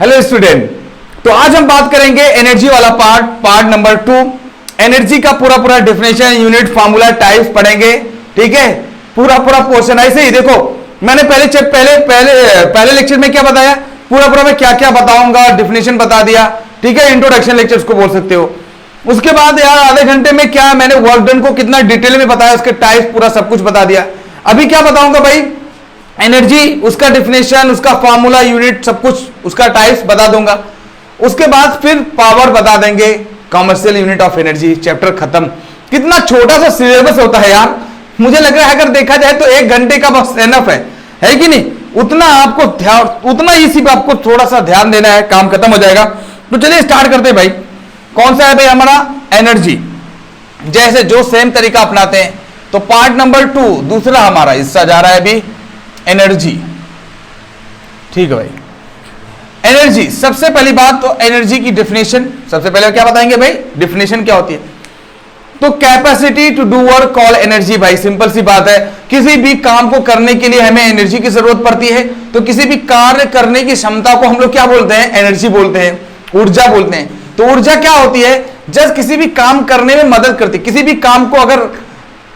Hello student, तो आज हम बात करेंगे एनर्जी वाला पार्ट नंबर 2। एनर्जी का पूरा डेफिनेशन, यूनिट, फार्मूला, टाइप्स पढ़ेंगे। ठीक है, पूरा पोर्शन ऐसे ही देखो। मैंने पहले लेक्चर में क्या बताया, पूरा मैं क्या क्या बताऊंगा, डेफिनेशन बता दिया। ठीक है, इंट्रोडक्शन लेक्चर उसको बोल सकते हो। उसके बाद यार आधे घंटे में क्या मैंने वर्क डन को कितना डिटेल में बताया, उसके टाइप्स पूरा सब कुछ बता दिया। अभी क्या बताऊंगा भाई, एनर्जी, उसका डेफिनेशन, उसका फार्मूला, यूनिट, सब कुछ उसका टाइप्स बता दूंगा। उसके बाद फिर पावर बता देंगे, commercial unit of energy, chapter खत्म। कितना छोटा सा सिलेबस होता है यार, मुझे लग रहा है अगर देखा जाए तो 1 घंटे का बस एनफ है कि नहीं? उतना आपको ध्यान, उतना इसी पे आपको थोड़ा सा ध्यान देना है, काम खत्म हो जाएगा। तो चलिए स्टार्ट करते हैं भाई। कौन सा है भाई हमारा? एनर्जी। जैसे जो सेम तरीका अपनाते हैं, तो पार्ट नंबर 2 दूसरा हमारा हिस्सा जा रहा है अभी, एनर्जी। ठीक है भाई, एनर्जी। सबसे पहली बात तो एनर्जी की डेफिनेशन, सबसे पहले क्या बताएंगे भाई, डेफिनेशन क्या होती है। तो capacity to do work call energy. भाई सिंपल सी बात है, किसी भी काम को करने के लिए हमें एनर्जी की जरूरत पड़ती है। तो किसी भी कार्य करने की क्षमता को हम लोग क्या बोलते हैं? एनर्जी बोलते हैं, ऊर्जा बोलते हैं। तो ऊर्जा क्या होती है? जस्ट किसी भी काम करने में मदद करती है। किसी भी काम को अगर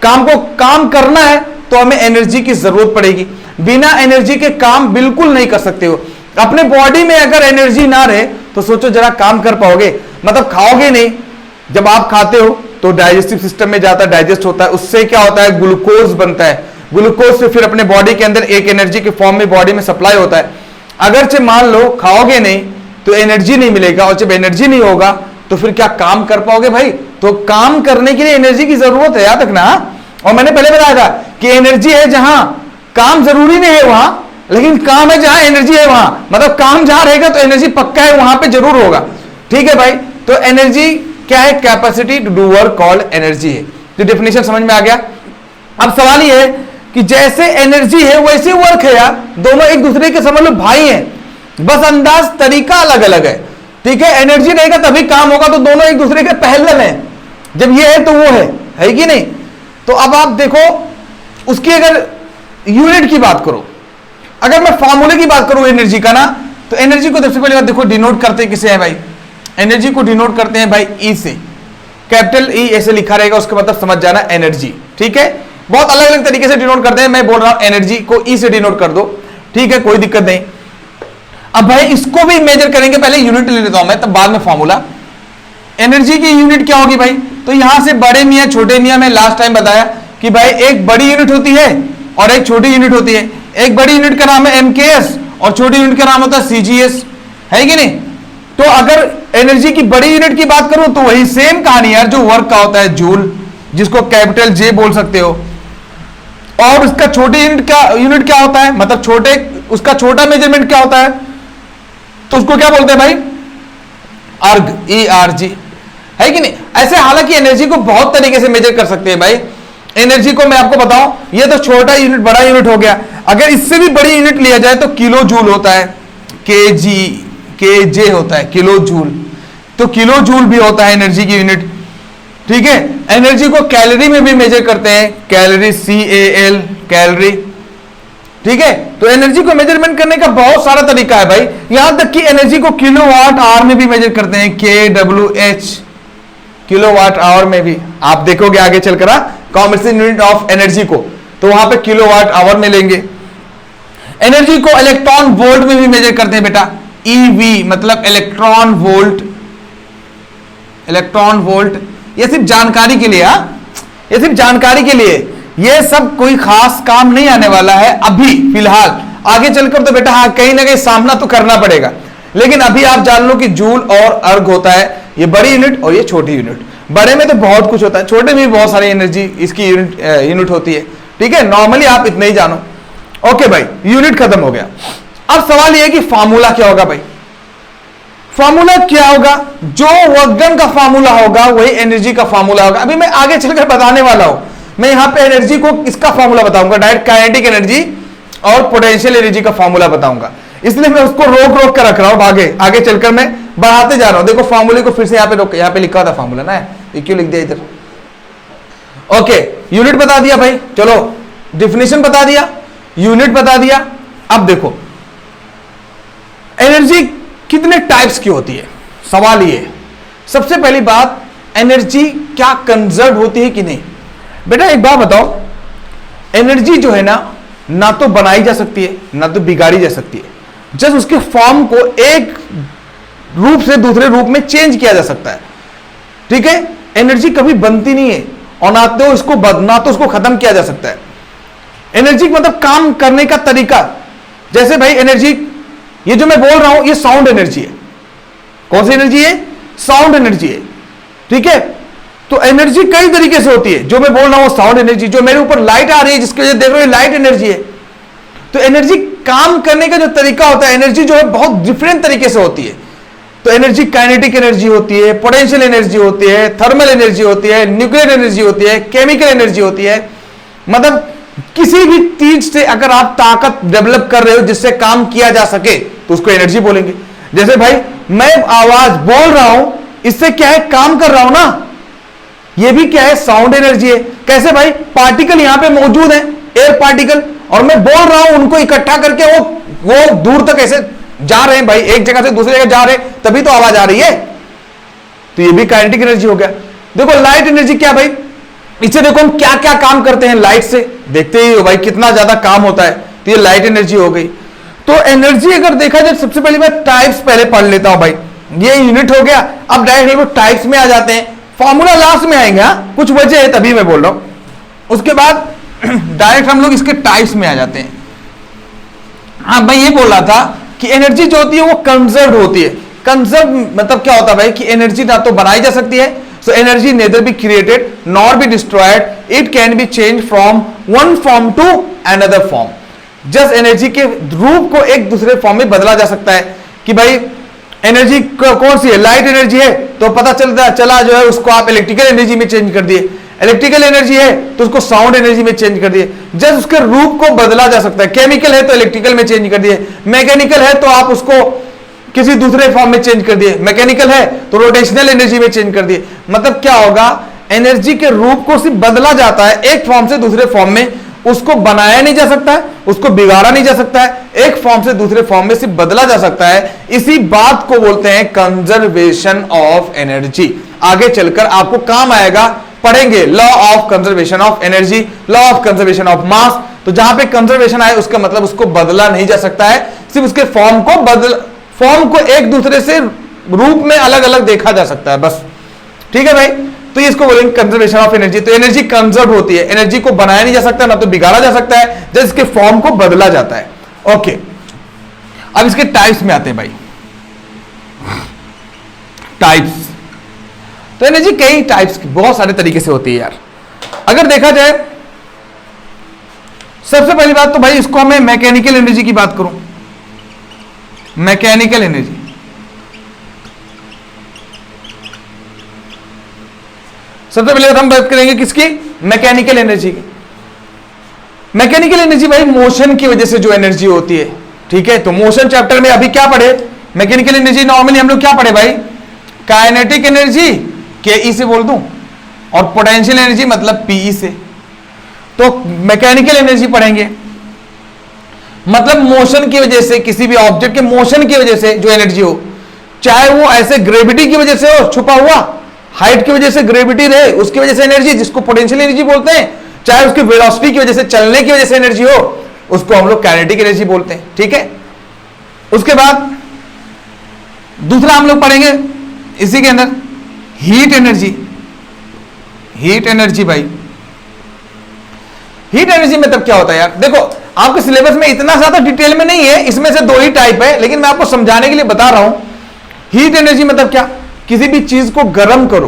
काम करना है तो हमें एनर्जी की जरूरत पड़ेगी। बिना एनर्जी के काम बिल्कुल नहीं कर सकते हो। अपने बॉडी में अगर एनर्जी ना रहे तो सोचो जरा काम कर पाओगे? मतलब खाओगे नहीं। जब आप खाते हो तो डाइजेस्टिव सिस्टम में जाता है, डाइजेस्ट होता है, उससे क्या होता है? ग्लूकोज बनता है। ग्लूकोज से फिर अपने बॉडी के अंदर एक एनर्जी के फॉर्म में बॉडी में सप्लाई होता है। अगर मान लो खाओगे नहीं तो एनर्जी नहीं मिलेगा, और जब एनर्जी नहीं होगा तो फिर क्या काम कर पाओगे भाई? तो काम करने के लिए एनर्जी की जरूरत है, याद रखना। और मैंने पहले बताया था कि एनर्जी है जहां काम जरूरी नहीं है वहां, लेकिन काम है जहां एनर्जी है वहां। मतलब काम जहां रहेगा तो एनर्जी पक्का है, वहां पे जरूर होगा। ठीक है भाई, तो एनर्जी क्या है? Capacity to do work called energy है। तो डेफिनेशन समझ में आ गया। अब सवाल ये है कि जैसे एनर्जी है वैसे वर्क है यार, दोनों एक दूसरे के समझ लो भाई हैं, बस अंदाज तरीका अलग अलग है। ठीक है, एनर्जी रहेगा तभी काम होगा, तो दोनों एक दूसरे के पहले हैं। जब ये है तो वो है कि नहीं? तो अब आप देखो, उसकी अगर यूनिट की बात करो, अगर मैं फॉर्मूले की बात करूं एनर्जी का ना, तो एनर्जी को सबसे पहले बात देखो डिनोट करते हैं किसे है भाई? एनर्जी को डिनोट करते हैं भाई ई से। कैपिटल ई ऐसे लिखा रहेगा, उसका मतलब समझ जाना एनर्जी। ठीक है, बहुत अलग अलग तरीके से डिनोट करते हैं, मैं बोल रहा हूं एनर्जी को ई से डिनोट कर दो। ठीक है, कोई दिक्कत नहीं। अब भाई इसको भी मेजर करेंगे, पहले यूनिट ले लेता हूं मैं, तब बाद में फॉर्मूला। एनर्जी की यूनिट क्या होगी भाई? तो यहां से बड़े मियां छोटे मियां, मैं लास्ट टाइम बताया कि भाई एक बड़ी यूनिट होती है और एक छोटी यूनिट होती है। एक बड़ी यूनिट का नाम है एमकेएस और छोटी यूनिट का नाम होता है सीजीएस, है कि नहीं? तो अगर एनर्जी की बड़ी यूनिट की बात करूं तो वही सेम कहानी यार, जो वर्क का होता है जूल, जिसको कैपिटल जे बोल सकते हो। और उसका छोटी यूनिट क्या होता है? मतलब उसका छोटा मेजरमेंट क्या होता है? तो उसको क्या बोलते हैं भाई? अर्ग, ERG, है कि नहीं? ऐसे हालांकि एनर्जी को बहुत तरीके से मेजर कर सकते हैं भाई। एनर्जी को मैं आपको बताऊं, ये तो छोटा यूनिट, बड़ा यूनिट हो गया। अगर इससे भी बड़ी यूनिट लिया जाए तो किलो जूल होता है, KG होता है, किलो जूल। तो किलो जूल भी होता है एनर्जी की यूनिट। ठीक है, एनर्जी को कैलोरी में भी मेजर करते हैं, कैलोरी, CAL, कैलोरी। ठीक है, तो एनर्जी को मेजरमेंट करने का बहुत सारा तरीका है भाई। यहां तक कि एनर्जी को किलोवाट आवर में भी मेजर करते हैं, KWH, किलोवाट आवर में भी। आप देखोगे आगे चलकर कॉमर्शियल यूनिट ऑफ एनर्जी को, तो वहां पे किलोवाट आवर में लेंगे। एनर्जी को इलेक्ट्रॉन वोल्ट में भी मेजर करते हैं बेटा, EV मतलब इलेक्ट्रॉन वोल्ट। इलेक्ट्रॉन वोल्ट ये सिर्फ जानकारी के लिए, ये सिर्फ जानकारी के लिए, ये सब कोई खास काम नहीं आने वाला है अभी फिलहाल। आगे चलकर तो बेटा हाँ कहीं ना कहीं सामना तो करना पड़ेगा, लेकिन अभी आप जान लो कि जूल और अर्ग होता है, ये बड़ी यूनिट और ये छोटी यूनिट। बड़े में तो बहुत कुछ होता है, छोटे में भी बहुत सारी एनर्जी इसकी यूनिट होती है। ठीक है, नॉर्मली आप इतना ही जानो। ओके भाई, यूनिट खत्म हो गया। अब सवाल यह है कि फार्मूला क्या होगा भाई? फार्मूला क्या होगा? जो वर्क डन का फार्मूला होगा वही एनर्जी का फार्मूला होगा। अभी मैं आगे चलकर बताने वाला हूं। मैं यहां पे एनर्जी को इसका फार्मूला बताऊंगा, डायरेक्ट काइनेटिक एनर्जी और पोटेंशियल एनर्जी का फार्मूला बताऊंगा। इसलिए मैं उसको रोक कर रख रहा हूं, आगे चलकर मैं बढ़ाते जा रहा हूं। देखो फार्मूले को फिर से यहां पे लिखा था फार्मूला ना, ये क्यों लिख दिया इधर? ओके, यूनिट बता दिया भाई, चलो डिफिनेशन बता दिया, यूनिट बता दिया। अब देखो एनर्जी कितने टाइप्स की होती है? सवाल ये, सबसे पहली बात, एनर्जी क्या कंजर्व होती है कि नहीं? बेटा एक बात बताओ, एनर्जी जो है ना तो बनाई जा सकती है ना तो बिगाड़ी जा सकती है। जस्ट उसके फॉर्म को एक रूप से दूसरे रूप में चेंज किया जा सकता है, ठीक है। एनर्जी कभी बनती नहीं है और ना तो उसको खत्म किया जा सकता है। एनर्जी मतलब काम करने का तरीका। जैसे भाई एनर्जी, ये जो मैं बोल रहा हूं ये साउंड एनर्जी है। कौन सी एनर्जी है? साउंड एनर्जी है, ठीक है। तो एनर्जी कई तरीके से होती है। जो मैं बोल रहा हूं साउंड एनर्जी, जो मेरे ऊपर लाइट आ रही है जिसके वजह देख रहे हो लाइट एनर्जी है। तो एनर्जी काम करने का जो तरीका होता है, एनर्जी जो है बहुत डिफरेंट तरीके से होती है। तो एनर्जी काइनेटिक एनर्जी होती है, पोटेंशियल एनर्जी होती है, थर्मल एनर्जी होती है, न्यूक्लियर एनर्जी होती है, केमिकल एनर्जी होती है। मतलब किसी भी चीज से अगर आप ताकत डेवलप कर रहे हो जिससे काम किया जा सके तो उसको एनर्जी बोलेंगे। जैसे भाई मैं आवाज बोल रहा हूं, इससे क्या है, काम कर रहा हूं ना, ये भी क्या है, साउंड एनर्जी है। कैसे भाई, पार्टिकल यहां पे मौजूद है, एयर पार्टिकल, और मैं बोल रहा हूं उनको इकट्ठा करके वो दूर तक ऐसे जा रहे हैं भाई, एक जगह से दूसरी जगह जा रहे हैं, तभी तो आवाज आ रही है। तो ये भी काइनेटिक एनर्जी हो गया। देखो लाइट एनर्जी क्या भाई, इससे देखो हम क्या क्या काम करते हैं लाइट से, देखते ही हो भाई कितना ज्यादा काम होता है। तो ये लाइट एनर्जी हो गई। तो एनर्जी अगर देखा जाए, सबसे पहले मैं टाइप्स पहले पढ़ लेता हूं भाई, ये यूनिट हो गया। अब डायरेक्ट हम टाइप्स में आ जाते हैं, फॉर्मूला लास्ट में आएंगे, कुछ वजह है तभी मैं बोल रहा हूं। उसके बाद डायरेक्ट हम लोग इसके टाइप्स में आ जाते हैं। हाँ मैं ये बोल रहा था कि एनर्जी जो होती है वो कंजर्व होती है। कंजर्व मतलब क्या होता है भाई, कि एनर्जी ना तो बनाई जा सकती है, so energy neither be created nor be destroyed, it can be change from one form to another form. Just energy के रूप को एक दूसरे फॉर्म में बदला जा सकता है। कि भाई एनर्जी कौन सी है, लाइट एनर्जी है, तो पता चला जो है उसको आप इलेक्ट्रिकल एनर्जी में चेंज कर दिए। इलेक्ट्रिकल एनर्जी है तो उसको साउंड एनर्जी में चेंज कर दिए। जस्ट उसके रूप को बदला जा सकता है। केमिकल है तो इलेक्ट्रिकल में चेंज कर दिए, मैकेनिकल है तो आप उसको किसी दूसरे फॉर्म में चेंज कर दिए, मैकेनिकल है तो रोटेशनल एनर्जी में चेंज कर दिए। मतलब क्या होगा, एनर्जी के रूप को सिर्फ बदला जाता है एक फॉर्म से दूसरे फॉर्म में, उसको बनाया नहीं जा सकता है, उसको बिगाड़ा नहीं जा सकता है, एक फॉर्म से दूसरे फॉर्म में सिर्फ बदला जा सकता है। इसी बात को बोलते हैं कंजर्वेशन ऑफ एनर्जी। आगे चलकर आपको काम आएगा, पढ़ेंगे law of conservation of energy, law of conservation of mass. तो जहां पे कंजर्वेशन आए उसका मतलब उसको बदला नहीं जा सकता है, सिर्फ उसके फॉर्म को एक दूसरे से रूप में अलग अलग देखा जा सकता है, बस। ठीक है भाई, तो इसको बोलेंगे कंजर्वेशन ऑफ एनर्जी। तो एनर्जी कंजर्व होती है, एनर्जी को बनाया नहीं जा सकता ना तो बिगाड़ा जा सकता है, जब इसके फॉर्म को बदला जाता है। ओके, अब इसके टाइप्स में आते हैं भाई। टाइप्स, तो एनर्जी कई टाइप्स की, बहुत सारे तरीके से होती है यार। अगर देखा जाए सबसे पहली बात तो भाई इसको मैं मैकेनिकल एनर्जी की बात करूं, मैकेनिकल एनर्जी। सबसे पहले हम बात करेंगे किसकी, मैकेनिकल एनर्जी की। मैकेनिकल एनर्जी भाई मोशन की वजह से जो एनर्जी होती है, ठीक है। तो मोशन चैप्टर में अभी क्या पढ़े, मैकेनिकल एनर्जी नॉर्मली हम लोग क्या पढ़े भाई, काइनेटिक एनर्जी के ई से बोल दूं, और पोटेंशियल एनर्जी मतलब पीई से। तो मैकेनिकल एनर्जी पढ़ेंगे, मतलब मोशन की वजह से, किसी भी ऑब्जेक्ट के मोशन की वजह से जो एनर्जी हो, चाहे वो ऐसे ग्रेविटी की वजह से हो, छुपा हुआ, हाइट की वजह से ग्रेविटी रहे उसकी वजह से एनर्जी, जिसको पोटेंशियल एनर्जी बोलते हैं, चाहे उसकी वेलोसिटी की वजह से, चलने की वजह से एनर्जी हो, उसको हम लोग काइनेटिक एनर्जी बोलते हैं। ठीक है, उसके बाद दूसरा हम लोग पढ़ेंगे इसी के अंदर हीट एनर्जी। हीट एनर्जी भाई, हीट एनर्जी में तब क्या होता है यार, देखो आपके सिलेबस में इतना ज्यादा डिटेल में नहीं है, इसमें से दो ही टाइप है, लेकिन मैं आपको समझाने के लिए बता रहा हूं। हीट एनर्जी मतलब क्या, किसी भी चीज को गर्म करो।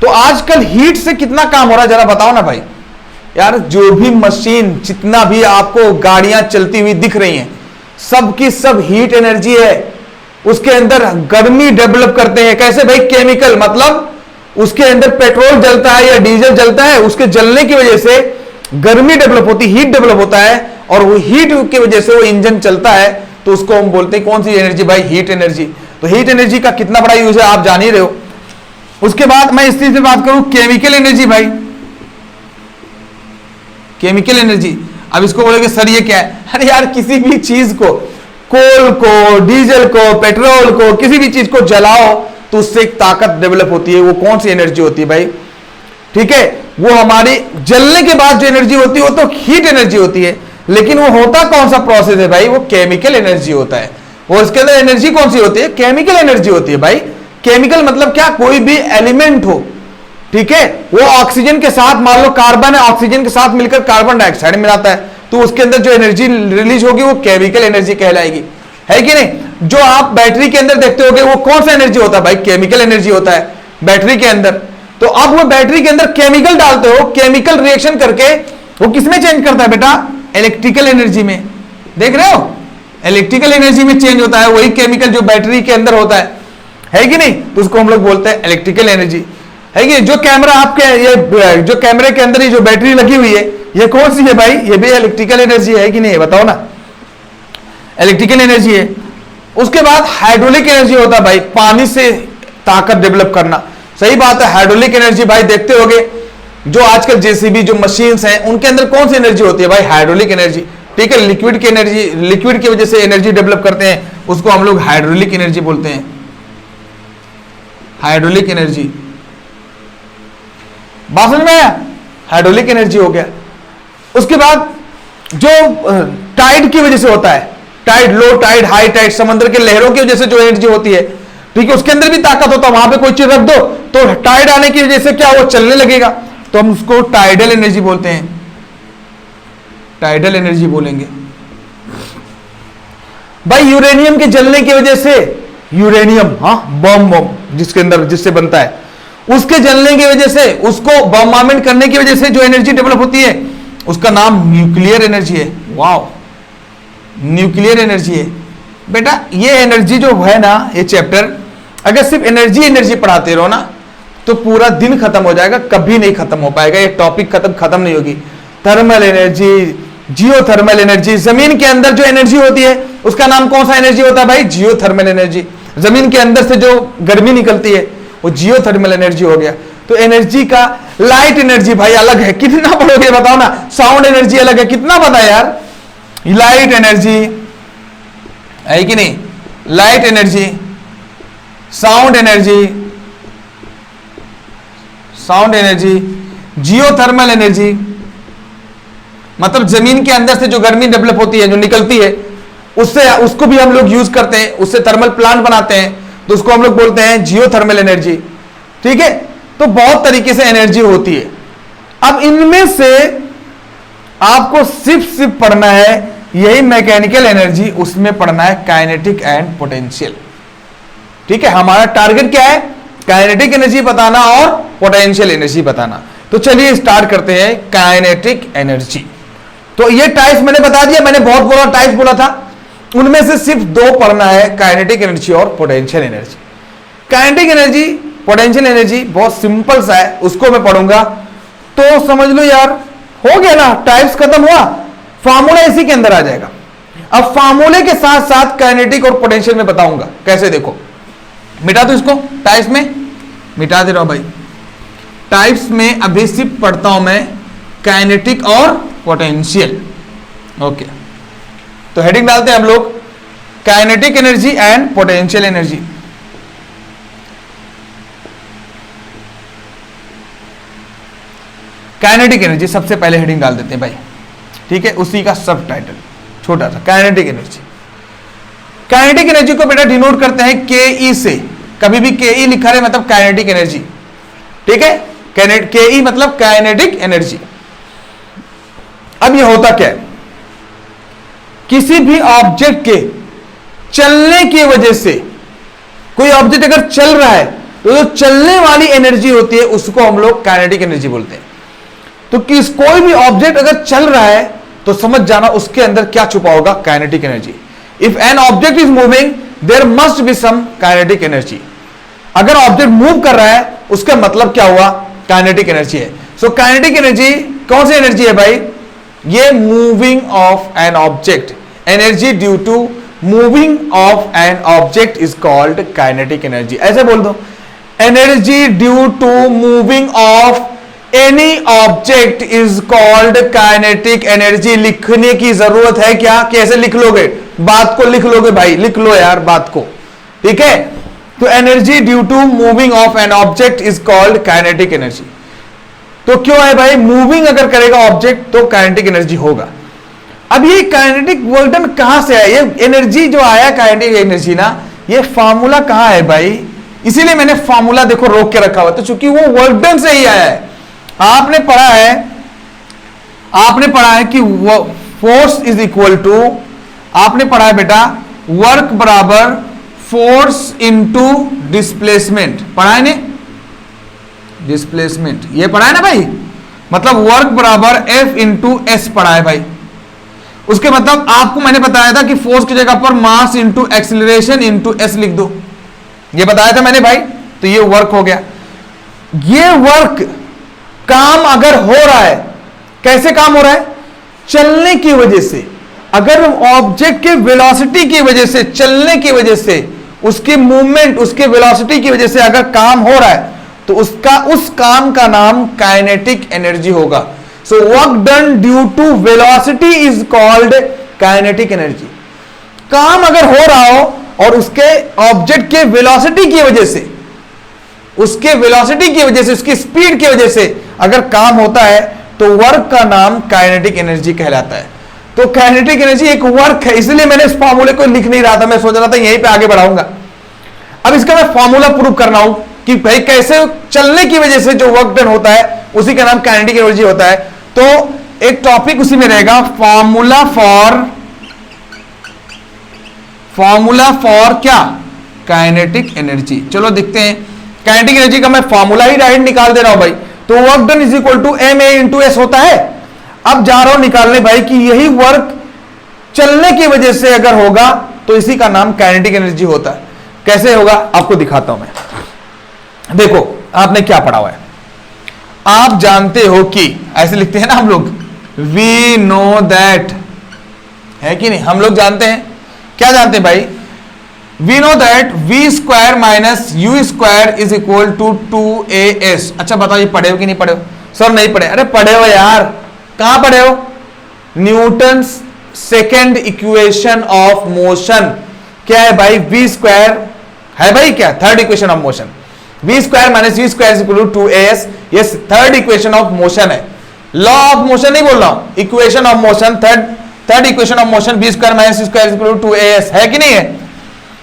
तो आजकल हीट से कितना काम हो रहा है जरा बताओ ना भाई। यार जो भी मशीन, जितना भी आपको गाड़ियां चलती हुई दिख रही हैं, सब की सब हीट एनर्जी है, उसके अंदर गर्मी डेवलप करते हैं। कैसे भाई, केमिकल, मतलब उसके अंदर पेट्रोल जलता है या डीजल जलता है, उसके जलने की वजह से गर्मी डेवलप होती, हीट डेवलप होता है, और वो हीट की वजह से वो इंजन चलता है। तो उसको हम बोलते हैं कौन सी एनर्जी भाई, हीट एनर्जी। तो हीट एनर्जी का कितना बड़ा यूज है आप जान ही रहे हो। उसके बाद मैं इस चीज से बात करूं, केमिकल एनर्जी भाई, केमिकल एनर्जी। अब इसको बोलोगे सर ये क्या है, अरे यार किसी भी चीज को कोल को, डीजल को, पेट्रोल को, किसी भी चीज को जलाओ तो उससे एक ताकत डेवलप होती है। वो कौन सी एनर्जी होती है भाई? ठीक है, वो हमारी जलने के बाद जो एनर्जी होती है वो तो हीट एनर्जी होती है, लेकिन वो होता कौन सा प्रोसेस है भाई? वो केमिकल एनर्जी होता है। और इसके अंदर एनर्जी कौन सी होती है? केमिकल एनर्जी होती है भाई। केमिकल मतलब क्या? कोई भी एलिमेंट हो, ठीक है, वो ऑक्सीजन के साथ, मान लो कार्बन है, ऑक्सीजन के साथ मिलकर कार्बन डाइऑक्साइड मिलाता है, तो उसके अंदर जो एनर्जी रिलीज होगी वो केमिकल एनर्जी कहलाएगी, है कि नहीं? जो आप बैटरी के अंदर देखते होगे वो कौन सा एनर्जी होता है भाई? केमिकल एनर्जी होता है बैटरी के अंदर। तो अब वो बैटरी के अंदर केमिकल डालते हो, केमिकल रिएक्शन करके वो किसमें चेंज करता है बेटा? इलेक्ट्रिकल एनर्जी में। देख रहे हो, इलेक्ट्रिकल एनर्जी में चेंज होता है वही केमिकल जो बैटरी के अंदर होता है कि नहीं? तो उसको हम लोग बोलते हैं इलेक्ट्रिकल एनर्जी, है कि? जो कैमरा आपके, ये जो कैमरे के अंदर ये जो बैटरी लगी हुई है ये कौन सी है भाई? ये भी इलेक्ट्रिकल एनर्जी है कि नहीं? बताओ ना, इलेक्ट्रिकल एनर्जी है। उसके बाद हाइड्रोलिक एनर्जी होता है भाई, पानी से ताकत डेवलप करना। सही बात है, हाइड्रोलिक एनर्जी भाई देखते होगे जो आजकल जेसीबी जो मशीन्स हैं उनके अंदर कौन सी एनर्जी होती है भाई? हाइड्रोलिक एनर्जी, ठीक है। लिक्विड की एनर्जी, लिक्विड की वजह से एनर्जी डेवलप करते हैं, उसको हम लोग हाइड्रोलिक एनर्जी बोलते हैं, हाइड्रोलिक एनर्जी। बात समझ में आया? हाइड्रोलिक एनर्जी हो गया। उसके बाद जो टाइड की वजह से होता है, tide, low tide, high tide, समंदर के लहरों की वजह से जो एनर्जी होती है, ठीक है, उसके अंदर भी ताकत होता है। वहां पे कोई चीज रख दो तो टाइड आने की वजह से क्या, वो चलने लगेगा, तो हम उसको टाइडल एनर्जी बोलते हैं, टाइडल एनर्जी बोलेंगे भाई। यूरेनियम के जलने की वजह से, यूरेनियम, हाँ, बम जिसके अंदर जिससे बनता है, उसके जलने की वजह से, उसको बॉम्बार्डमेंट करने की वजह से जो एनर्जी डेवलप होती है उसका नाम न्यूक्लियर एनर्जी है। वाओ, न्यूक्लियर एनर्जी है बेटा। ये एनर्जी जो है ना, ये चैप्टर अगर सिर्फ एनर्जी एनर्जी पढ़ाते रहो ना तो पूरा दिन खत्म हो जाएगा, कभी नहीं खत्म हो पाएगा, ये टॉपिक खत्म नहीं होगी। थर्मल एनर्जी, जियोथर्मल एनर्जी, जमीन के अंदर जो एनर्जी होती है उसका नाम कौन सा एनर्जी होता है भाई? Geothermal energy. जमीन के अंदर से जो गर्मी निकलती है वो जियोथर्मल एनर्जी हो गया। तो एनर्जी का लाइट एनर्जी भाई अलग है, कितना पढ़ोगे बताओ ना? साउंड एनर्जी अलग है, कितना पता है यार? लाइट एनर्जी है कि नहीं? Light energy, sound energy, sound energy, geothermal energy, मतलब जमीन के अंदर से जो गर्मी डेवलप होती है, जो निकलती है, उससे, उसको भी हम लोग यूज करते हैं, उससे थर्मल प्लांट बनाते हैं, तो उसको हम लोग बोलते हैं जियोथर्मल एनर्जी, ठीक है। तो बहुत तरीके से एनर्जी होती है। अब इनमें से आपको सिर्फ पढ़ना है यही मैकेनिकल एनर्जी, उसमें पढ़ना है काइनेटिक एंड पोटेंशियल, ठीक है। हमारा टारगेट क्या है? काइनेटिक एनर्जी बताना और पोटेंशियल एनर्जी बताना। तो चलिए स्टार्ट करते हैं काइनेटिक एनर्जी। तो ये टाइप्स मैंने बता दिया, मैंने बहुत बड़ा टाइप्स बोला था, उनमें से सिर्फ दो पढ़ना है, काइनेटिक एनर्जी और potential energy. Kinetic energy, potential energy बहुत सिंपल सा है, उसको मैं पढ़ूंगा तो समझ लो यार, हो गया ना, टाइप्स खत्म हुआ, फार्मूला इसी के अंदर आ जाएगा। अब फार्मूले के साथ साथ काइनेटिक और पोटेंशियल में बताऊंगा कैसे। देखो, मिटा दो इसको, टाइप्स में मिटा दे रहा हूं भाई। टाइप्स में अभी सिर्फ पढ़ता हूं मैं काइनेटिक और पोटेंशियल, ओके। तो हेडिंग डालते हैं हम लोग kinetic energy and potential energy. Kinetic energy सबसे पहले हेडिंग डाल देते हैं भाई, ठीक है, उसी का सब टाइटल छोटा सा, काइनेटिक एनर्जी। काइनेटिक एनर्जी को बेटा डिनोट करते हैं के ई से, कभी भी के ई लिखा रहे मतलब काइनेटिक एनर्जी, ठीक है। के ई मतलब काइनेटिक एनर्जी। अब ये होता क्या है? किसी भी ऑब्जेक्ट के चलने की वजह से, कोई ऑब्जेक्ट अगर चल रहा है तो जो चलने वाली एनर्जी होती है उसको हम लोग काइनेटिक एनर्जी बोलते हैं। तो कोई भी ऑब्जेक्ट अगर चल रहा है तो समझ जाना उसके अंदर क्या छुपा होगा? Kinetic energy. If an object is moving there must be some kinetic energy. अगर ऑब्जेक्ट मूव कर रहा है उसका मतलब क्या हुआ? काइनेटिक एनर्जी है। सो काइनेटिक एनर्जी कौन सी एनर्जी है भाई? ये moving of an object, energy due to moving of an object is called kinetic energy. ऐसे बोल दो, energy due to moving of any object is called kinetic energy. लिखने की जरूरत है क्या? कैसे लिख लोगे? बात को लिख लोगे भाई, लिख लो यार बात को, ठीक है। तो energy due to moving of an object is called kinetic energy. तो क्यों है भाई, मूविंग अगर करेगा ऑब्जेक्ट तो काइनेटिक एनर्जी होगा। अब ये काइनेटिक वर्क डन कहां से आया, ये एनर्जी जो आया काइनेटिक एनर्जी ना, ये फार्मूला कहां है भाई, इसीलिए मैंने फार्मूला देखो रोक के रखा हुआ, तो चूंकि वो वर्क डन से ही आया है। आपने पढ़ा है कि फोर्स इज इक्वल टू, आपने पढ़ा है बेटा वर्क बराबर फोर्स इंटू डिस्प्लेसमेंट, पढ़ा है नहीं, डिस्प्लेसमेंट ये पढ़ा है ना भाई, मतलब वर्क बराबर एफ इंटू एस पढ़ा है भाई। उसके मतलब आपको मैंने बताया था कि फोर्स की जगह पर मास इंटू एक्सिलरेशन इंटू एस लिख दो, ये बताया था मैंने भाई। तो ये वर्क हो गया। ये वर्क काम अगर हो रहा है, कैसे काम हो रहा है, चलने की वजह से, अगर ऑब्जेक्ट के वेलोसिटी की वजह से, चलने की वजह से, उसके मूवमेंट, उसके वेलोसिटी की वजह से अगर काम हो रहा है तो उसका, उस काम का नाम काइनेटिक एनर्जी होगा। So work done due to velocity is called kinetic energy. काम अगर हो रहा हो और उसके ऑब्जेक्ट के वेलोसिटी की वजह से, उसके वेलोसिटी की वजह से, उसकी स्पीड की वजह से अगर काम होता है तो वर्क का नाम काइनेटिक एनर्जी कहलाता है। तो काइनेटिक एनर्जी एक वर्क है, इसलिए मैंने इस फॉर्मूले को लिख नहीं रहा था, मैं सोच रहा था यहीं पे आगे बढ़ाऊंगा। अब इसका मैं फॉर्मूला प्रूव करना हूं कि भाई कैसे चलने की वजह से जो वर्क डन होता है उसी का नाम काइनेटिक एनर्जी होता है। तो एक टॉपिक उसी में रहेगा, फॉर्मूला फॉर क्या, काइनेटिक एनर्जी। चलो देखते हैं, काइनेटिक एनर्जी का मैं फॉर्मूला ही डायरेक्ट निकाल दे रहा हूं भाई। तो work done is equal to M A into S होता है। अब जा रहा हूं निकालने भाई कि यही वर्क चलने की वजह से अगर होगा तो इसी का नाम काइनेटिक एनर्जी होता है। कैसे होगा आपको दिखाता हूं मैं। देखो आपने क्या पढ़ा हुआ है, आप जानते हो कि ऐसे लिखते हैं ना हम लोग, वी नो दैट, है कि नहीं, हम लोग जानते हैं, क्या जानते हैं भाई, we know that v square minus u square is equal to 2as। अच्छा बताओ ये पढ़े हो कि नहीं पढ़े हो, सर नहीं पढ़े, अरे पढ़े हो यार, कहां पढ़े हो, Newton second equation of motion. क्या है भाई, वी स्क्वायर है भाई, क्या third equation of motion, v square minus u square is equal to 2as, ये थर्ड इक्वेशन ऑफ मोशन है। लॉ ऑफ मोशन नहीं बोल रहा हूं, equation of motion, third equation of motion, v square minus u square is equal to 2as, है कि नहीं है।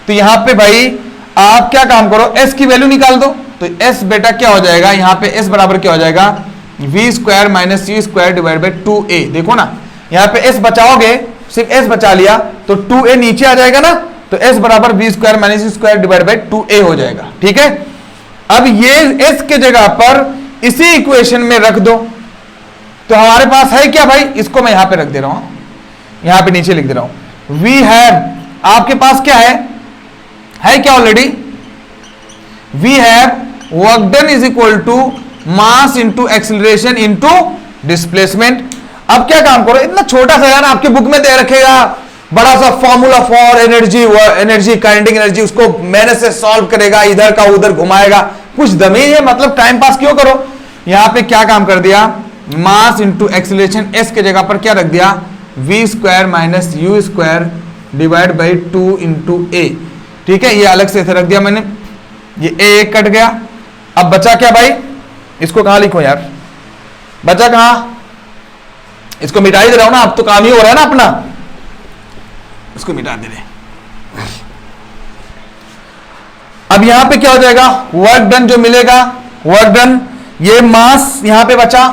तो यहां पे भाई आप क्या काम करो, s की वैल्यू निकाल दो। तो s बेटा क्या हो जाएगा, यहां पे s बराबर क्या हो जाएगा, v square minus u square divide by 2a। देखो ना यहां पे s बचाओगे, सिर्फ s बचा लिया तो 2a नीचे आ जाएगा ना, तो s बराबर v square minus u square divide by 2a हो जाएगा, ठीक है। अब ये s के जगह पर इसी इक्वेशन में रख दो, तो हमारे पास है क्या भाई, इसको मैं यहां पे रख दे रहा हूं, यहां पे नीचे लिख दे रहा हूं, वी हैव, आपके पास क्या है क्या already, we have work done is equal to mass into acceleration into displacement. अब क्या काम करो, इतना छोटा सा यार आपके बुक में दे रखेगा बड़ा सा formula for energy kinetic energy, उसको मैंने से सॉल्व करेगा, इधर का उधर घुमाएगा, कुछ दमी है, मतलब टाइम पास क्यों करो। यहां पे क्या काम कर दिया, मास इंटू एक्सिलरेशन, एस के जगह पर क्या रख दिया, v square minus u square divide by 2 into a, ठीक है, ये अलग से रख दिया मैंने, ये ए कट गया। अब बचा क्या भाई, इसको कहां लिखो यार, बचा कहां, इसको मिटा ही दे रहा हूं ना, अब तो काम ही हो रहा है ना अपना, इसको मिटा दे रहे। अब यहां पे क्या हो जाएगा, वर्क डन जो मिलेगा, वर्क डन, ये मास यहां पे बचा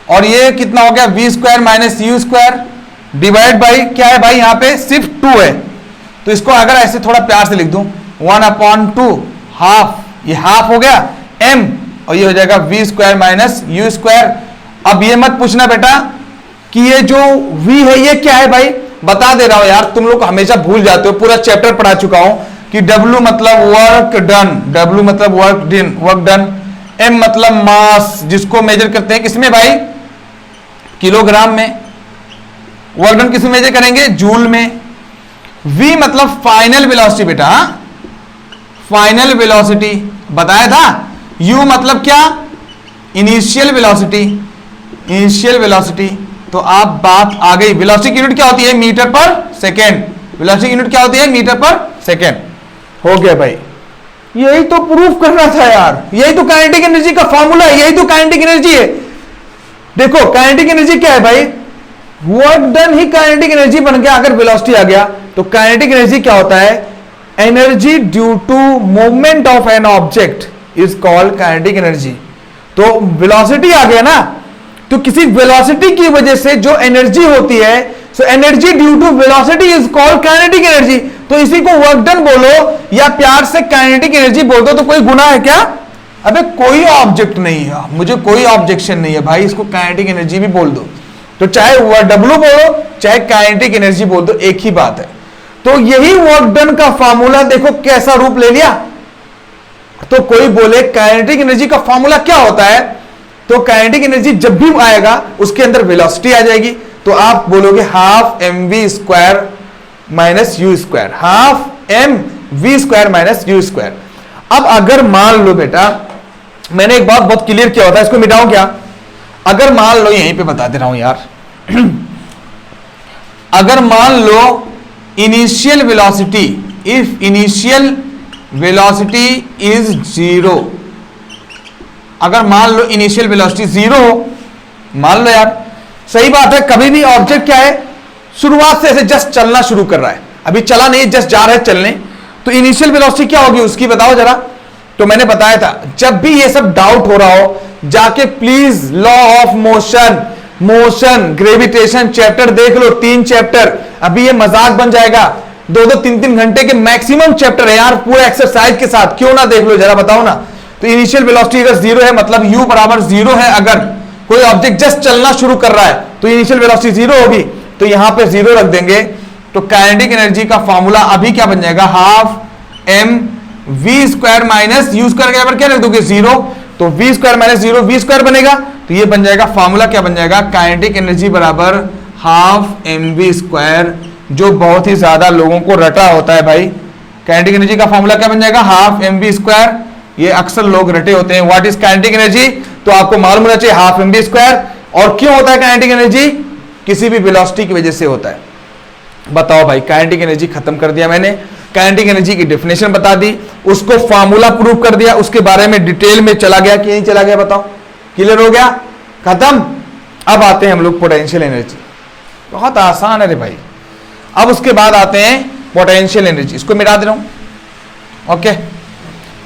और ये कितना हो गया, v square minus u square divide by क्या है भाई, यहां पे सिर्फ 2 है, तो इसको अगर ऐसे थोड़ा प्यार से लिख दूं 1/2 हाफ, ये हाफ हो गया m, और ये हो जाएगा v square minus u square. अब ये मत पूछना बेटा कि ये जो v है ये क्या है भाई, बता दे रहा हूं यार, तुम लोग हमेशा भूल जाते हो, पूरा चैप्टर पढ़ा चुका हूं कि w मतलब वर्क डन, w मतलब वर्क डन, m मतलब मास, जिसको मेजर करते हैं किसमें भाई, किलोग्राम में, वर्क डन किसमें मेजर करेंगे, जूल में, v मतलब फाइनल वेलोसिटी बेटा, फाइनल वेलोसिटी बताया था, u मतलब क्या, इनिशियल वेलोसिटी, इनिशियल वेलोसिटी, तो तो आप बात आ गई। वेलोसिटी की यूनिट क्या होती है? मीटर पर सेकेंड। वेलोसिटी की यूनिट क्या होती है? मीटर पर सेकेंड। हो गया भाई, यही तो प्रूफ करना था यार, यही तो काइनेटिक एनर्जी का फॉर्मूला है, यही तो काइनेटिक एनर्जी है। देखो काइनेटिक एनर्जी क्या है भाई? वर्क डन ही काइनेटिक एनर्जी बन गया। अगर वेलोसिटी आ गया तो काइनेटिक एनर्जी क्या होता है? Energy due to movement of an object is called kinetic energy. तो वेलोसिटी आ गया ना, तो किसी वेलोसिटी की वजह से जो एनर्जी होती है, so energy due to velocity is called kinetic energy. तो इसी को वर्क डन बोलो या प्यार से काइनेटिक एनर्जी बोल दो, तो कोई गुनाह है क्या? अबे कोई ऑब्जेक्ट नहीं है, मुझे कोई ऑब्जेक्शन नहीं है भाई, इसको काइनेटिक एनर्जी भी बोल दो। तो चाहे W बोलो चाहे काइनेटिक एनर्जी बोल दो, एक ही बात है। तो यही वर्क डन का फॉर्मूला देखो कैसा रूप ले लिया। तो कोई बोले काइनेटिक एनर्जी का फॉर्मूला क्या होता है, तो काइनेटिक एनर्जी जब भी आएगा उसके अंदर वेलोसिटी आ जाएगी। तो आप बोलोगे half mv square minus u square, half mv square minus u square. अब अगर मान लो बेटा, मैंने एक बात बहुत क्लियर किया होता है, इसको मिटाऊं क्या? अगर मान लो, यहीं पे बता दे रहा हूं यार अगर मान लो initial velocity, if initial velocity is 0, अगर मान लो इनिशियल वेलोसिटी 0 हो, मान लो यार, सही बात है, कभी भी ऑब्जेक्ट क्या है, शुरुआत से ऐसे जस्ट चलना शुरू कर रहा है, अभी चला नहीं, जस्ट जा रहा है चलने, तो इनिशियल वेलोसिटी क्या होगी उसकी बताओ जरा। तो मैंने बताया था, जब भी ये सब डाउट हो रहा हो, जाके please law of motion, motion gravitation chapter देख लो, 3 चैप्टर। अभी ये मजाक बन जाएगा, 2-2, 3-3 घंटे के मैक्सिमम चैप्टर है यार, पूरे एक्सरसाइज के साथ, क्यों ना देख लो जरा, बताओ ना। तो इनिशियल वेलोसिटी अगर 0 है, मतलब u बराबर 0 है, अगर कोई ऑब्जेक्ट जस्ट चलना शुरू कर रहा है तो इनिशियल वेलोसिटी 0 होगी, तो यहां पे 0 रख देंगे। तो काइनेटिक एनर्जी का फॉर्मूला अभी क्या बन जाएगा? Half mv square minus u square के बराबर क्या रख दोगे? 0। तो v square minus 0 v square बनेगा, तो ये बन जाएगा फॉर्मूला, क्या बन जाएगा? काइनेटिक एनर्जी बराबर हाफ mv स्क्वायर, जो बहुत ही ज्यादा लोगों को रटा होता है भाई। काइनेटिक एनर्जी का फॉर्मूला क्या बन जाएगा? हाफ mv स्क्वायर, ये अक्सर लोग रटे होते हैं। What is kinetic energy? तो आपको मालूम होना चाहिए हाफ mv स्क्वायर। और क्यों होता है काइनेटिक एनर्जी? किसी भी वेलोसिटी की वजह से होता है। बताओ भाई, काइनेटिक एनर्जी खत्म कर दिया मैंने, काइनेटिक एनर्जी की डेफिनेशन बता दी, उसको फार्मूला प्रूव कर दिया, उसके बारे में डिटेल में चला गया कि नहीं चला गया, बताओ, क्लियर हो गया, खत्म। अब आते हैं हम लोग पोटेंशियल एनर्जी, बहुत आसान है रे भाई। अब उसके बाद आते हैं पोटेंशियल एनर्जी, इसको मिटा दे रहा हूं, ओके,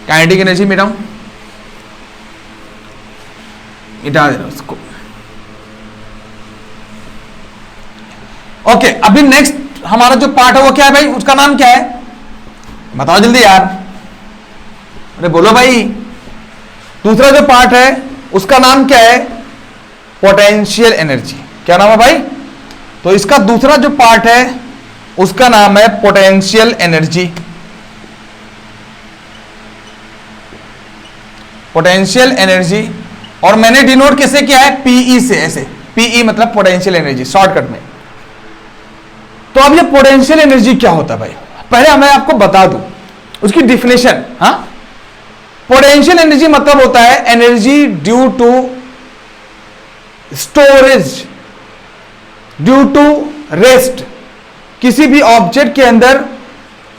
काइनेटिक एनर्जी मिटाऊं, मिटा दे रहा हूं इसको, ओके। अभी नेक्स्ट हमारा जो पार्ट है वो क्या है भाई? उसका नाम क्या है? बताओ जल्दी यार, अरे बोलो भाई। दूसरा जो पार्ट है उसका नाम क्या है? Potential energy. क्या नाम है भाई? तो इसका दूसरा जो पार्ट है उसका नाम है पोटेंशियल एनर्जी। पोटेंशियल एनर्जी, और मैंने डिनोट कैसे किया है? पीई से, ऐसे, पीई मतलब पोटेंशियल एनर्जी शॉर्टकट में। तो अब ये पोटेंशियल एनर्जी क्या होता है भाई? पहले मैं आपको बता दूं उसकी डिफिनेशन। हाँ, पोटेंशियल एनर्जी मतलब होता है energy due to storage, due to rest. किसी भी ऑब्जेक्ट के अंदर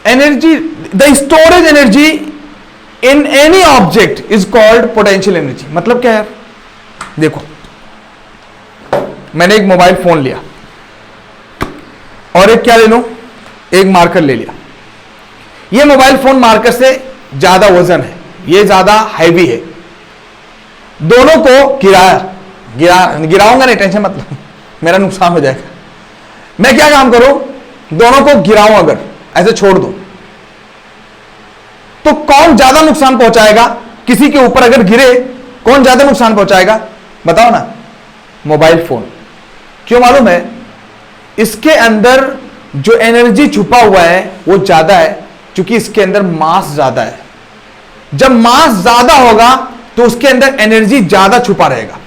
energy, the storage energy in any object is called potential energy. मतलब क्या है? देखो, मैंने एक मोबाइल फोन लिया और एक क्या ले लूं? एक मार्कर ले लिया। ये मोबाइल फोन मार्कर से ज्यादा वजन है, ये ज्यादा हैवी है, दोनों को गिराऊंगा नहीं, टेंशन मतलब मेरा नुकसान हो जाएगा। मैं क्या काम करूं? दोनों को गिराऊं, अगर ऐसे छोड़ दूं तो कौन ज्यादा नुकसान पहुंचाएगा? किसी के ऊपर अगर गिरे कौन ज्यादा नुकसान पहुंचाएगा? बताओ ना, मोबाइल फोन। क्यों मालूम है? इसके अंदर जो एनर्जी छुपा हुआ है वो ज्यादा है, क्योंकि इसके अंदर मास ज्यादा है। जब मास ज्यादा होगा तो उसके अंदर एनर्जी ज्यादा छुपा रहेगा।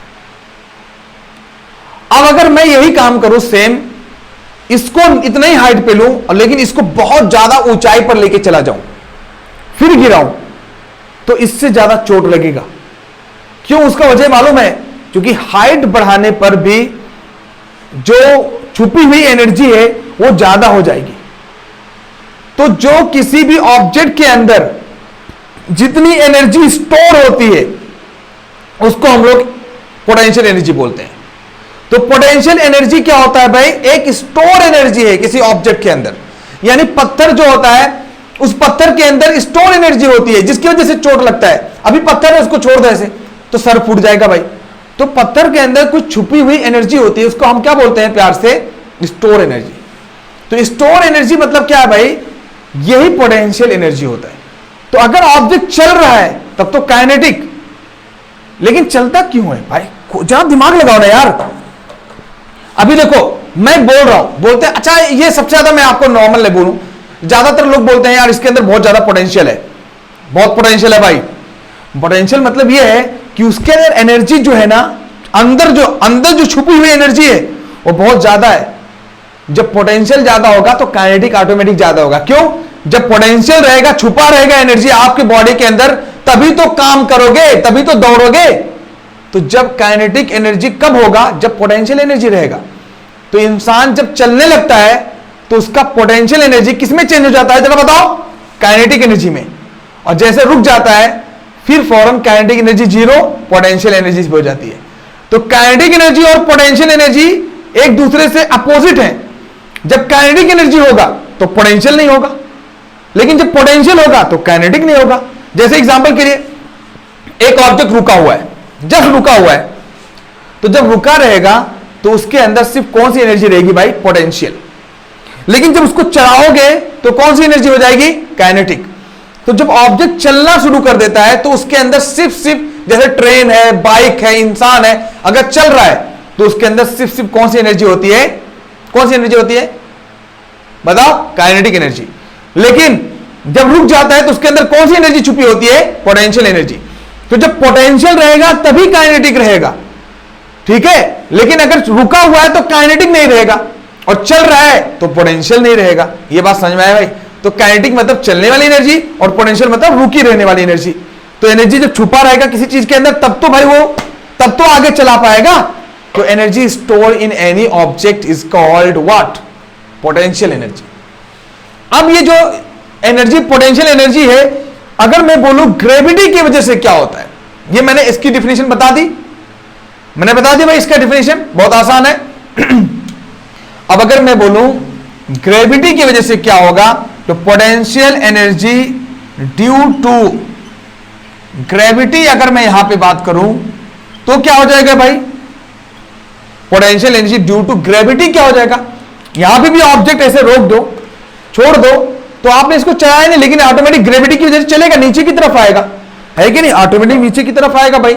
अब अगर मैं यही काम करूं सेम, इसको इतना ही हाइट पे लूं और लेकिन इसको बहुत ज्यादा ऊंचाई पर लेके चला जाऊं, फिर गिराऊं, तो इससे ज्यादा चोट लगेगा। क्यों? उसका वजह मालूम है? क्योंकि हाइट बढ़ाने पर भी जो छुपी हुई एनर्जी है वो ज्यादा हो जाएगी। तो जो किसी भी ऑब्जेक्ट के अंदर जितनी एनर्जी स्टोर होती है उसको हम लोग पोटेंशियल एनर्जी बोलते हैं। तो पोटेंशियल एनर्जी क्या होता है भाई? एक स्टोर एनर्जी है किसी ऑब्जेक्ट के अंदर, यानी पत्थर जो होता है उस पत्थर के अंदर स्टोर एनर्जी होती है जिसकी वजह से चोट लगता है। अभी पत्थर है, उसको छोड़ दो ऐसे तो सर फूट जाएगा भाई। तो पत्थर के अंदर कुछ छुपी हुई एनर्जी होती है, उसको हम क्या बोलते हैं प्यार से? Store energy. तो स्टोर एनर्जी मतलब क्या है भाई? यही पोटेंशियल एनर्जी होता है। तो अगर ऑब्जेक्ट चल रहा है तब तो काइनेटिक, लेकिन चलता क्यों है भाई? जरा दिमाग लगाओ ना यार। अभी देखो मैं बोल रहा हूं, बोलते हैं अच्छा ये सबसे ज्यादा, मैं आपको नॉर्मल नहीं बोलूं, ज्यादातर लोग बोलते हैं यार इसके अंदर बहुत ज्यादा पोटेंशियल है, बहुत पोटेंशियल है भाई। पोटेंशियल मतलब ये है कि उसके अंदर एनर्जी जो है ना, अंदर जो छुपी हुई एनर्जी है वो बहुत ज्यादा है। जब पोटेंशियल ज्यादा होगा तो काइनेटिक ऑटोमेटिक ज्यादा होगा। क्यों? जब पोटेंशियल रहेगा, छुपा रहेगा एनर्जी आपके बॉडी के अंदर, तभी तो काम करोगे, तभी तो दौड़ोगे। तो जब काइनेटिक एनर्जी कब होगा? जब पोटेंशियल एनर्जी रहेगा। तो इंसान जब चलने लगता है तो उसका पोटेंशियल एनर्जी किसमें चेंज हो जाता है जरा बताओ? काइनेटिक एनर्जी में। और जैसे रुक जाता है फिर फौरन kinetic energy zero, potential energy हो जाती है। तो काइनेटिक एनर्जी और पोटेंशियल एनर्जी एक दूसरे से अपोजिट है। जब काइनेटिक एनर्जी होगा तो पोटेंशियल नहीं होगा, लेकिन जब पोटेंशियल होगा तो काइनेटिक नहीं होगा। जैसे एग्जांपल के लिए एक ऑब्जेक्ट रुका हुआ है, जस्ट रुका हुआ है, तो जब रुका रहेगा तो उसके अंदर सिर्फ कौन सी एनर्जी रहेगी भाई? पोटेंशियल। लेकिन जब उसको चलाओगे तो कौन सी एनर्जी हो जाएगी? काइनेटिक। तो जब ऑब्जेक्ट चलना शुरू कर देता है तो उसके अंदर सिर्फ जैसे ट्रेन है, बाइक है, इंसान है, अगर चल रहा है तो उसके अंदर सिर्फ कौन सी एनर्जी होती है? कौन सी एनर्जी होती है बताओ? Kinetic energy. लेकिन जब रुक जाता है तो उसके अंदर कौन सी एनर्जी छुपी होती है? Potential energy. तो जब पोटेंशियल रहेगा तभी काइनेटिक रहेगा, ठीक है। लेकिन अगर रुका हुआ है तो काइनेटिक नहीं रहेगा, और चल रहा है तो पोटेंशियल नहीं रहेगा। ये बात समझ में आया भाई? तो काइनेटिक मतलब चलने वाली एनर्जी और पोटेंशियल मतलब रुकी रहने वाली एनर्जी। तो एनर्जी जब छुपा रहेगा किसी चीज के अंदर तब तो भाई वो तब तो आगे चला पाएगा। तो energy store in any object is called what? Potential energy. अब ये जो एनर्जी पोटेंशियल एनर्जी है, अगर मैं बोलूं ग्रेविटी की वजह से क्या होता है, ये मैंने इसकी डिफिनेशन बता दी, मैंने बता दी भाई इसका डिफिनेशन बहुत आसान है। अब अगर मैं बोलूं ग्रेविटी की वजह से क्या होगा, तो potential energy due to gravity, अगर मैं यहां पे बात करूं तो क्या हो जाएगा भाई? Potential energy due to gravity क्या हो जाएगा? यहां पे भी ऑब्जेक्ट ऐसे रोक दो, छोड़ दो, तो आपने इसको चलाया नहीं, लेकिन ऑटोमेटिक ग्रेविटी की वजह से चलेगा, नीचे की तरफ आएगा, है कि नहीं? ऑटोमेटिक नीचे की तरफ आएगा भाई।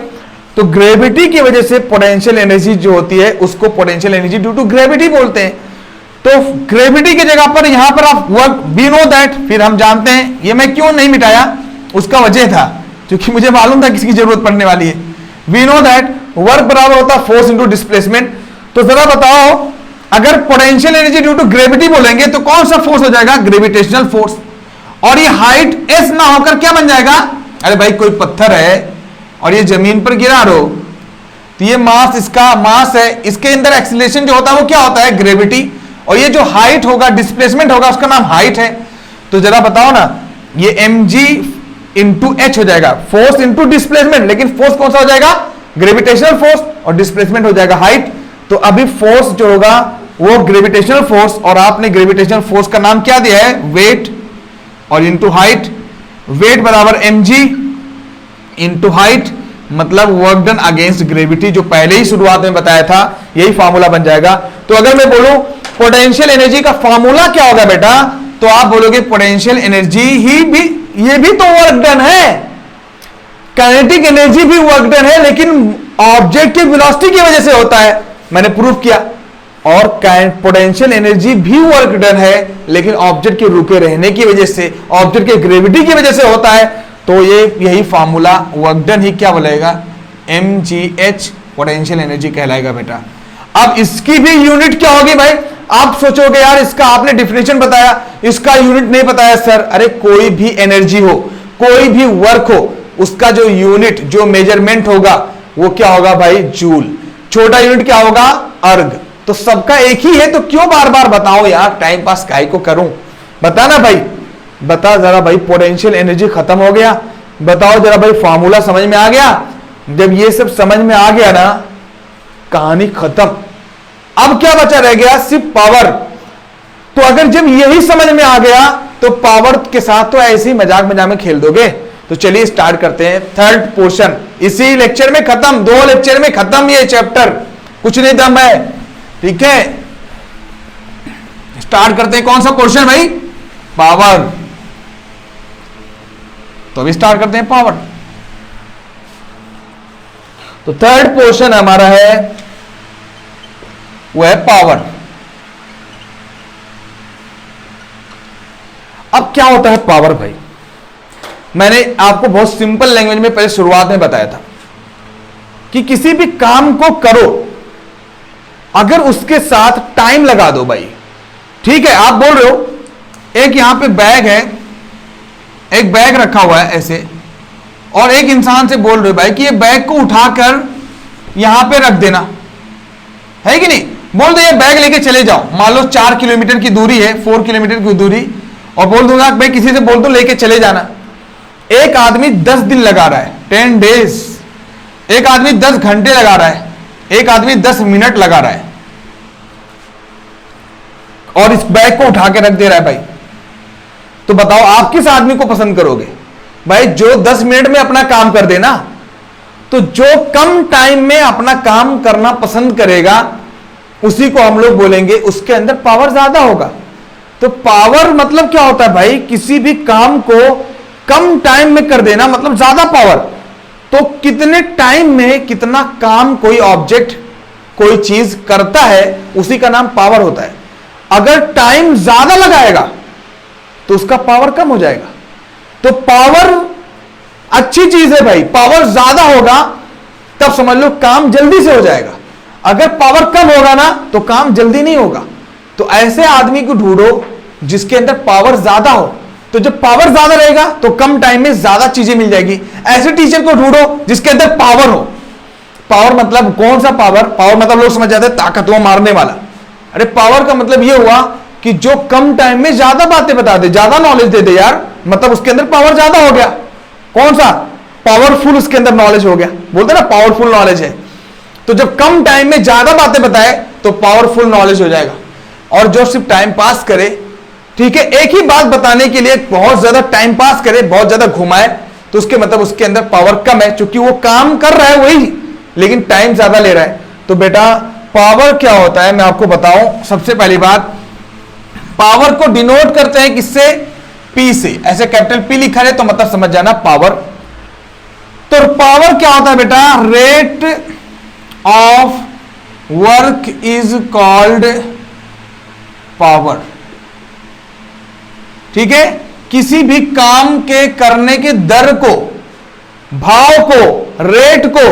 तो ग्रेविटी की वजह से पोटेंशियल एनर्जी जो होती है उसको potential energy due to gravity बोलते हैं। तो ग्रेविटी की जगह पर यहां पर आप वर्क, वी नो दैट, फिर हम जानते हैं, ये मैं क्यों नहीं मिटाया, उसका वजह था क्योंकि मुझे मालूम था किसकी जरूरत पड़ने वाली है। वी नो दैट वर्क बराबर होता है फोर्स इंटू डिस्प्लेसमेंट। तो जरा बताओ, अगर potential energy due to gravity बोलेंगे तो कौन सा फोर्स हो जाएगा? Gravitational force. और ये हाइट एस ना होकर क्या बन जाएगा? अरे भाई कोई पत्थर है और ये जमीन पर गिरा रहो, तो ये मास, इसका मास है, इसके अंदर एक्सीलरेशन जो होता है वो क्या होता है? ग्रेविटी। और ये जो हाइट होगा, डिस्प्लेसमेंट होगा, उसका नाम हाइट है। तो जरा बताओ ना, ये mg इंटू एच हो जाएगा, फोर्स इंटू डिस्प्लेसमेंट, लेकिन फोर्स कौन सा हो जाएगा? ग्रेविटेशनल फोर्स, और डिस्प्लेसमेंट हो जाएगा हाइट। तो अभी फोर्स जो होगा वो ग्रेविटेशनल फोर्स, और आपने ग्रेविटेशनल फोर्स का नाम क्या दिया है? वेट, और इंटू हाइट। वेट बराबर mg इंटू हाइट, मतलब वर्क डन अगेंस्ट ग्रेविटी, जो पहले ही शुरुआत में बताया था, यही फॉर्मूला बन जाएगा। तो अगर मैं बोलूं पोटेंशियल एनर्जी का फॉर्मूला क्या होगा बेटा, तो आप बोलोगे पोटेंशियल एनर्जी ही भी, ये भी तो वर्क डन है, काइनेटिक एनर्जी भी वर्क डन है, लेकिन ऑब्जेक्ट की वेलोसिटी की वजह से होता है, मैंने प्रूफ किया। और पोटेंशियल एनर्जी भी वर्क डन है, लेकिन ऑब्जेक्ट के रुके रहने की वजह से, ऑब्जेक्ट के ग्रेविटी की वजह से होता है। तो ये यही फॉर्मूला वर्क डन ही क्या बोलेगा? mgh पोटेंशियल एनर्जी कहलाएगा बेटा। अब इसकी भी यूनिट क्या होगी भाई? आप सोचोगे यार इसका आपने डिफिनेशन बताया, इसका यूनिट नहीं बताया सर। अरे कोई भी एनर्जी हो, कोई भी वर्क हो, उसका जो यूनिट, जो मेजरमेंट होगा वो क्या होगा भाई? जूल। छोटा यूनिट क्या होगा? अर्ग। तो सबका एक ही है, तो क्यों बार बार बताओ यार, टाइम पास काहे को करूं? बता ना भाई, बता जरा भाई, पोटेंशियल एनर्जी खत्म हो गया, बताओ जरा भाई, फार्मूला समझ में आ गया? जब ये सब समझ में आ गया ना, कहानी खत्म। अब क्या बचा रह गया? सिर्फ पावर। तो अगर जब यही समझ में आ गया तो पावर के साथ तो ऐसे ही मजाक मजाक में खेल दोगे। तो चलिए स्टार्ट करते हैं थर्ड पोर्शन। इसी लेक्चर में खत्म, 2 लेक्चर में खत्म ये चैप्टर, कुछ नहीं दम है, ठीक है। स्टार्ट करते हैं। कौन सा पोर्शन भाई? पावर। तो अभी स्टार्ट करते हैं पावर। तो थर्ड पोर्शन हमारा है वो है पावर। अब क्या होता है पावर भाई? मैंने आपको बहुत सिंपल लैंग्वेज में पहले शुरुआत में बताया था कि किसी भी काम को करो अगर उसके साथ टाइम लगा दो भाई, ठीक है। आप बोल रहे हो एक यहां पे बैग है, एक बैग रखा हुआ है ऐसे, और एक इंसान से बोल रहे हो भाई कि ये बैग को उठाकर यहां पे रख देना, है कि नहीं? बोल दो ये बैग लेके चले जाओ, मान लो 4 किलोमीटर की दूरी है, 4 किलोमीटर की दूरी, और बोल दूंगा भाई किसी से बोल दो लेके चले जाना। एक आदमी 10 दिन लगा रहा है, 10 डेज, एक आदमी 10 घंटे लगा रहा है, एक आदमी 10 मिनट लगा रहा है, और इस बैग को उठा के रख दे रहा है भाई। तो बताओ आप किस आदमी को पसंद करोगे भाई? जो 10 मिनट में अपना काम कर देना। तो जो कम टाइम में अपना काम करना पसंद करेगा उसी को हम लोग बोलेंगे उसके अंदर पावर ज्यादा होगा। तो पावर मतलब क्या होता है भाई? किसी भी काम को कम टाइम में कर देना मतलब ज्यादा पावर। तो कितने टाइम में कितना काम कोई ऑब्जेक्ट कोई चीज करता है उसी का नाम पावर होता है। अगर टाइम ज्यादा लगाएगा तो उसका पावर कम हो जाएगा। तो पावर अच्छी चीज है भाई, पावर ज्यादा होगा तब समझ लो काम जल्दी से हो जाएगा। अगर पावर कम होगा ना तो काम जल्दी नहीं होगा। तो ऐसे आदमी को ढूंढो जिसके अंदर पावर ज्यादा हो। तो जब पावर ज्यादा रहेगा तो कम टाइम में ज्यादा चीजें मिल जाएगी। ऐसे टीचर को ढूंढो जिसके अंदर पावर हो। पावर मतलब कौन सा पावर? पावर मतलब लोग समझ जाते हैं ताकतवर मारने वाला। अरे पावर का मतलब यह हुआ कि जो कम टाइम में ज्यादा बातें बता दे, ज्यादा नॉलेज दे दे यार, मतलब उसके अंदर पावर ज्यादा हो गया। कौन सा? पावरफुल उसके अंदर नॉलेज हो गया, बोलते ना पावरफुल नॉलेज है। तो जब कम टाइम में ज्यादा बातें बताए तो पावरफुल नॉलेज हो जाएगा। और जो सिर्फ टाइम पास करे, ठीक है, एक ही बात बताने के लिए बहुत ज्यादा टाइम पास करे, बहुत ज्यादा घुमाए, तो उसके मतलब उसके अंदर पावर कम है, क्योंकि वो काम कर रहा है वही लेकिन टाइम ज्यादा ले रहा है। तो बेटा पावर क्या होता है मैं आपको बताऊं। सबसे पहली बात, पावर को डिनोट करते हैं किससे? पी से। ऐसे कैपिटल पी लिखा है तो मतलब समझ जाना पावर। तो पावर क्या होता है बेटा? Rate of work is called power, ठीक है। किसी भी काम के करने के दर को, भाव को, रेट को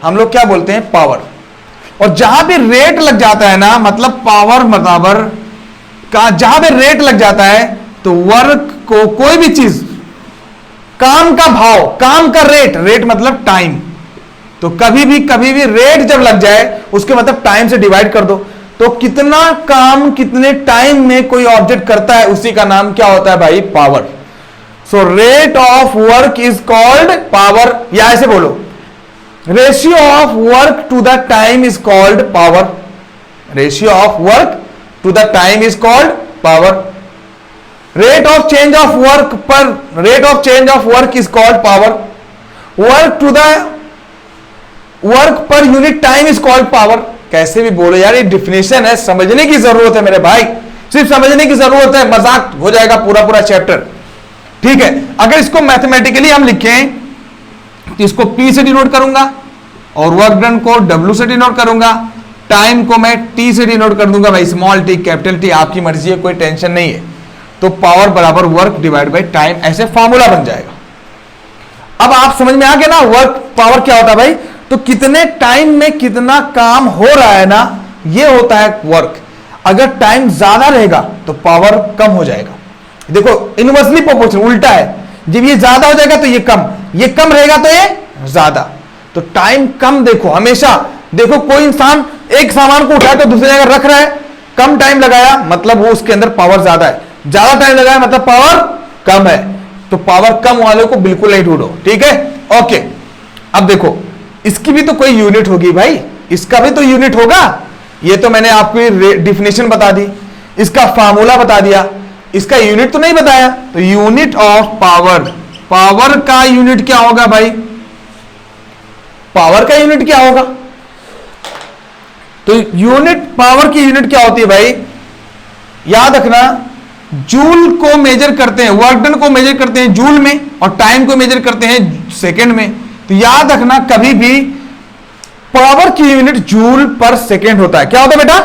हम लोग क्या बोलते हैं? पावर। और जहां भी रेट लग जाता है ना, मतलब पावर बराबर का, जहां भी रेट लग जाता है तो वर्क को, कोई भी चीज, काम का भाव, काम का रेट, रेट मतलब टाइम, तो कभी भी रेट जब लग जाए उसके मतलब टाइम से डिवाइड कर दो। तो कितना काम कितने टाइम में कोई ऑब्जेक्ट करता है उसी का नाम क्या होता है भाई? Power. So rate of work is called power, या ऐसे बोलो ratio of work to the time is called power. Ratio of work to the time is called power. Rate of change of work per, rate of change of work is called power. Work to the work per unit time is called power. कैसे भी बोलो यार, ये definition है, समझने की जरूरत है मेरे भाई, सिर्फ समझने की जरूरत है, मजाक हो जाएगा पूरा चैप्टर, ठीक है। अगर इसको मैथमेटिकली हम लिखें तो इसको P से डिनोट करूंगा और वर्क डन को W से डिनोट करूंगा, टाइम को मैं T से डिनोट कर दूंगा भाई, स्मॉल टी कैपिटल T, आपकी मर्जी है, कोई टेंशन नहीं है। तो पावर बराबर वर्क डिवाइड बाय टाइम, ऐसे फॉर्मूला बन जाएगा। अब आप समझ में आ गया ना वर्क पावर क्या होता है भाई? तो कितने टाइम में कितना काम हो रहा है ना, ये होता है वर्क। अगर टाइम ज्यादा रहेगा तो पावर कम हो जाएगा। देखो इनवर्सली प्रोपोर्शनल, उल्टा है, जब ये ज्यादा हो जाएगा तो ये कम रहेगा तो ये ज्यादा। तो टाइम कम देखो हमेशा, देखो कोई इंसान एक सामान को उठाया तो दूसरी जगह रख रहा है, कम टाइम लगाया मतलब वो उसके अंदर पावर ज्यादा है, ज्यादा टाइम लगाया मतलब पावर कम है। तो पावर कम वाले को बिल्कुल नहीं ढूंढो, ठीक है। ओके, अब देखो इसकी भी तो कोई यूनिट होगी भाई, इसका भी तो यूनिट होगा। ये तो मैंने आपको डिफिनेशन बता दी, इसका फार्मूला बता दिया, इसका यूनिट तो नहीं बताया। तो यूनिट ऑफ पावर, पावर का यूनिट क्या होगा भाई, पावर का यूनिट क्या होगा? तो यूनिट, पावर की यूनिट क्या होती है भाई, याद रखना, जूल को मेजर करते हैं, वर्क डन को मेजर करते हैं जूल में, और टाइम को मेजर करते हैं सेकंड में। तो याद रखना कभी भी पावर की यूनिट जूल पर सेकंड होता है। क्या होता है बेटा,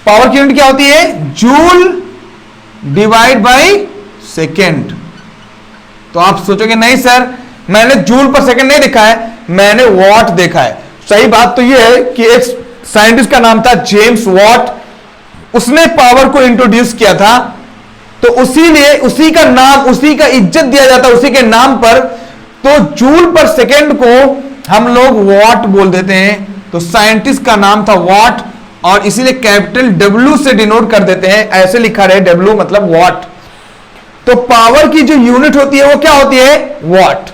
पावर की यूनिट क्या होती है, जूल डिवाइड बाय सेकंड। तो आप सोचोगे नहीं सर मैंने जूल पर सेकंड नहीं देखा है, मैंने वॉट देखा है। सही बात तो यह है कि एक साइंटिस्ट का नाम था जेम्स वॉट, उसने पावर को इंट्रोड्यूस किया था, तो उसीलिए उसी का नाम, उसी का इज्जत दिया जाता है उसी के नाम पर। तो जूल पर सेकंड को हम लोग वॉट बोल देते हैं। तो साइंटिस्ट का नाम था वॉट, और इसीलिए कैपिटल डब्ल्यू से डिनोट कर देते हैं, ऐसे लिखा रहे डब्ल्यू मतलब वॉट। तो पावर की जो यूनिट होती है वो क्या होती है, वॉट।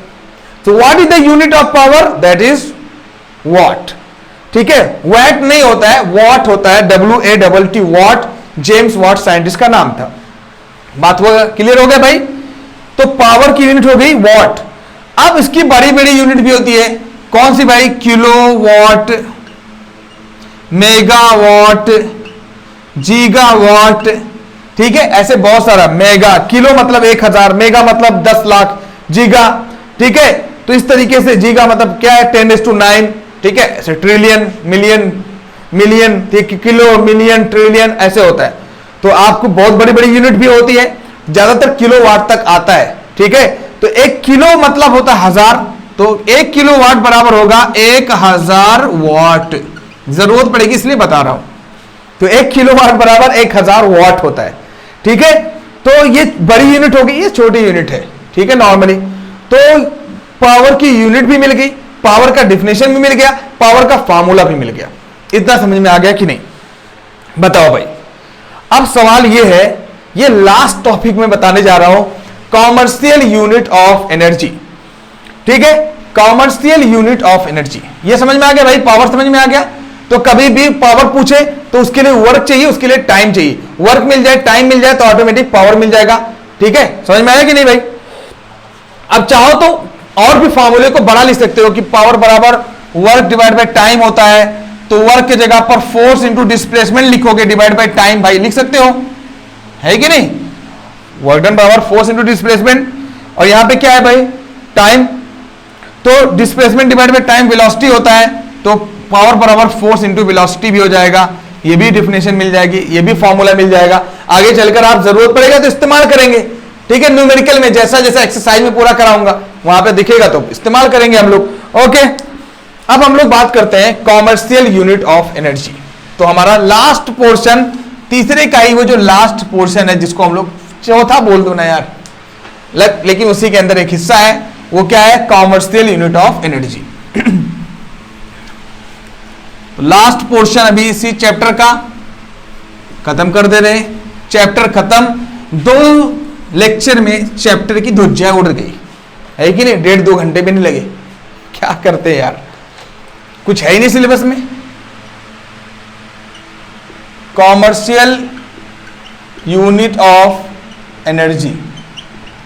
तो what is the unit of power, that is what, ठीक है। वैट नहीं होता है, वॉट होता है, WATT what, James Watt scientist का नाम था। बात वो क्लियर हो गया भाई। तो पावर की यूनिट हो गई वॉट। अब इसकी बड़ी बड़ी यूनिट भी होती है, कौन सी भाई, kilo watt, mega what, जीगा what, ठीक है। ऐसे बहुत सारा, मेगा, किलो मतलब 1000, मेगा मतलब 10 लाख, जीगा, ठीक है। तो इस तरीके से जीगा मतलब क्या है, 10⁹, ठीक है। ऐसे trillion, million, million, kilo, million, trillion, ऐसे होता है। तो आपको बहुत बड़ी बड़ी यूनिट भी होती है, ज्यादातर किलोवाट तक आता है, ठीक है। तो 1 किलो मतलब होता है 1000, तो 1 किलोवाट बराबर होगा 1000 वॉट। जरूरत पड़ेगी इसलिए बता रहा हूं। तो 1 किलोवाट बराबर 1000 वॉट होता है, ठीक है। तो ये बड़ी यूनिट होगी, ये छोटी यूनिट है, ठीक है, नॉर्मली। तो पावर की यूनिट भी मिल गई, पावर का डिफिनेशन भी मिल गया, पावर का फार्मूला भी मिल गया। इतना समझ में आ गया कि नहीं, बताओ भाई। अब सवाल ये है, ये लास्ट टॉपिक में बताने जा रहा हूं, कॉमर्शियल यूनिट ऑफ एनर्जी, ठीक है। कॉमर्शियल यूनिट ऑफ एनर्जी, ये समझ में आ गया भाई, पावर समझ में आ गया। तो कभी भी पावर पूछे तो उसके लिए वर्क चाहिए, उसके लिए टाइम चाहिए, वर्क मिल जाए, टाइम मिल जाए तो ऑटोमेटिक पावर मिल जाएगा, ठीक है। समझ में आया कि नहीं भाई। अब चाहो तो और भी फार्मूले को बड़ा लिख सकते हो कि पावर बराबर वर्क डिवाइड बाय टाइम होता है। तो वर्क की जगह पर फोर्स इंटू डिस्प्लेसमेंट लिखोगे, डिवाइड बाय टाइम, भाई लिख सकते हो, है कि नहीं। वर्क डन बराबर फोर्स इंटू डिस्प्लेसमेंट, और यहां पे क्या है भाई, टाइम। तो displacement divide by time velocity होता है, तो पावर बराबर फोर्स इंटू वेलोसिटी भी हो जाएगा। ये भी डिफिनेशन मिल जाएगी, ये भी फॉर्मूला मिल जाएगा। आगे चलकर आप जरूरत पड़ेगा तो इस्तेमाल करेंगे, ठीक है। न्यूमेरिकल में जैसा जैसा एक्सरसाइज में पूरा कराऊंगा वहां पे दिखेगा तो इस्तेमाल करेंगे हम लोग, ओके। अब हम लोग बात करते हैं कॉमर्शियल यूनिट ऑफ एनर्जी। तो हमारा लास्ट पोर्शन, तीसरे का ही वो जो लास्ट पोर्शन है, जिसको हम लोग चौथा बोल दो ना यार, लेकिन उसी के अंदर एक हिस्सा है, वो क्या है, कॉमर्शियल यूनिट ऑफ एनर्जी। तो लास्ट पोर्शन अभी इसी चैप्टर का खत्म कर दे रहे हैं। चैप्टर खत्म, 2 लेक्चर में चैप्टर की धुज्जियां उड़ गई, है कि नहीं। 1.5-2 घंटे भी नहीं लगे, क्या करते हैं यार, कुछ है ही नहीं सिलेबस में। कॉमर्शियल यूनिट ऑफ एनर्जी,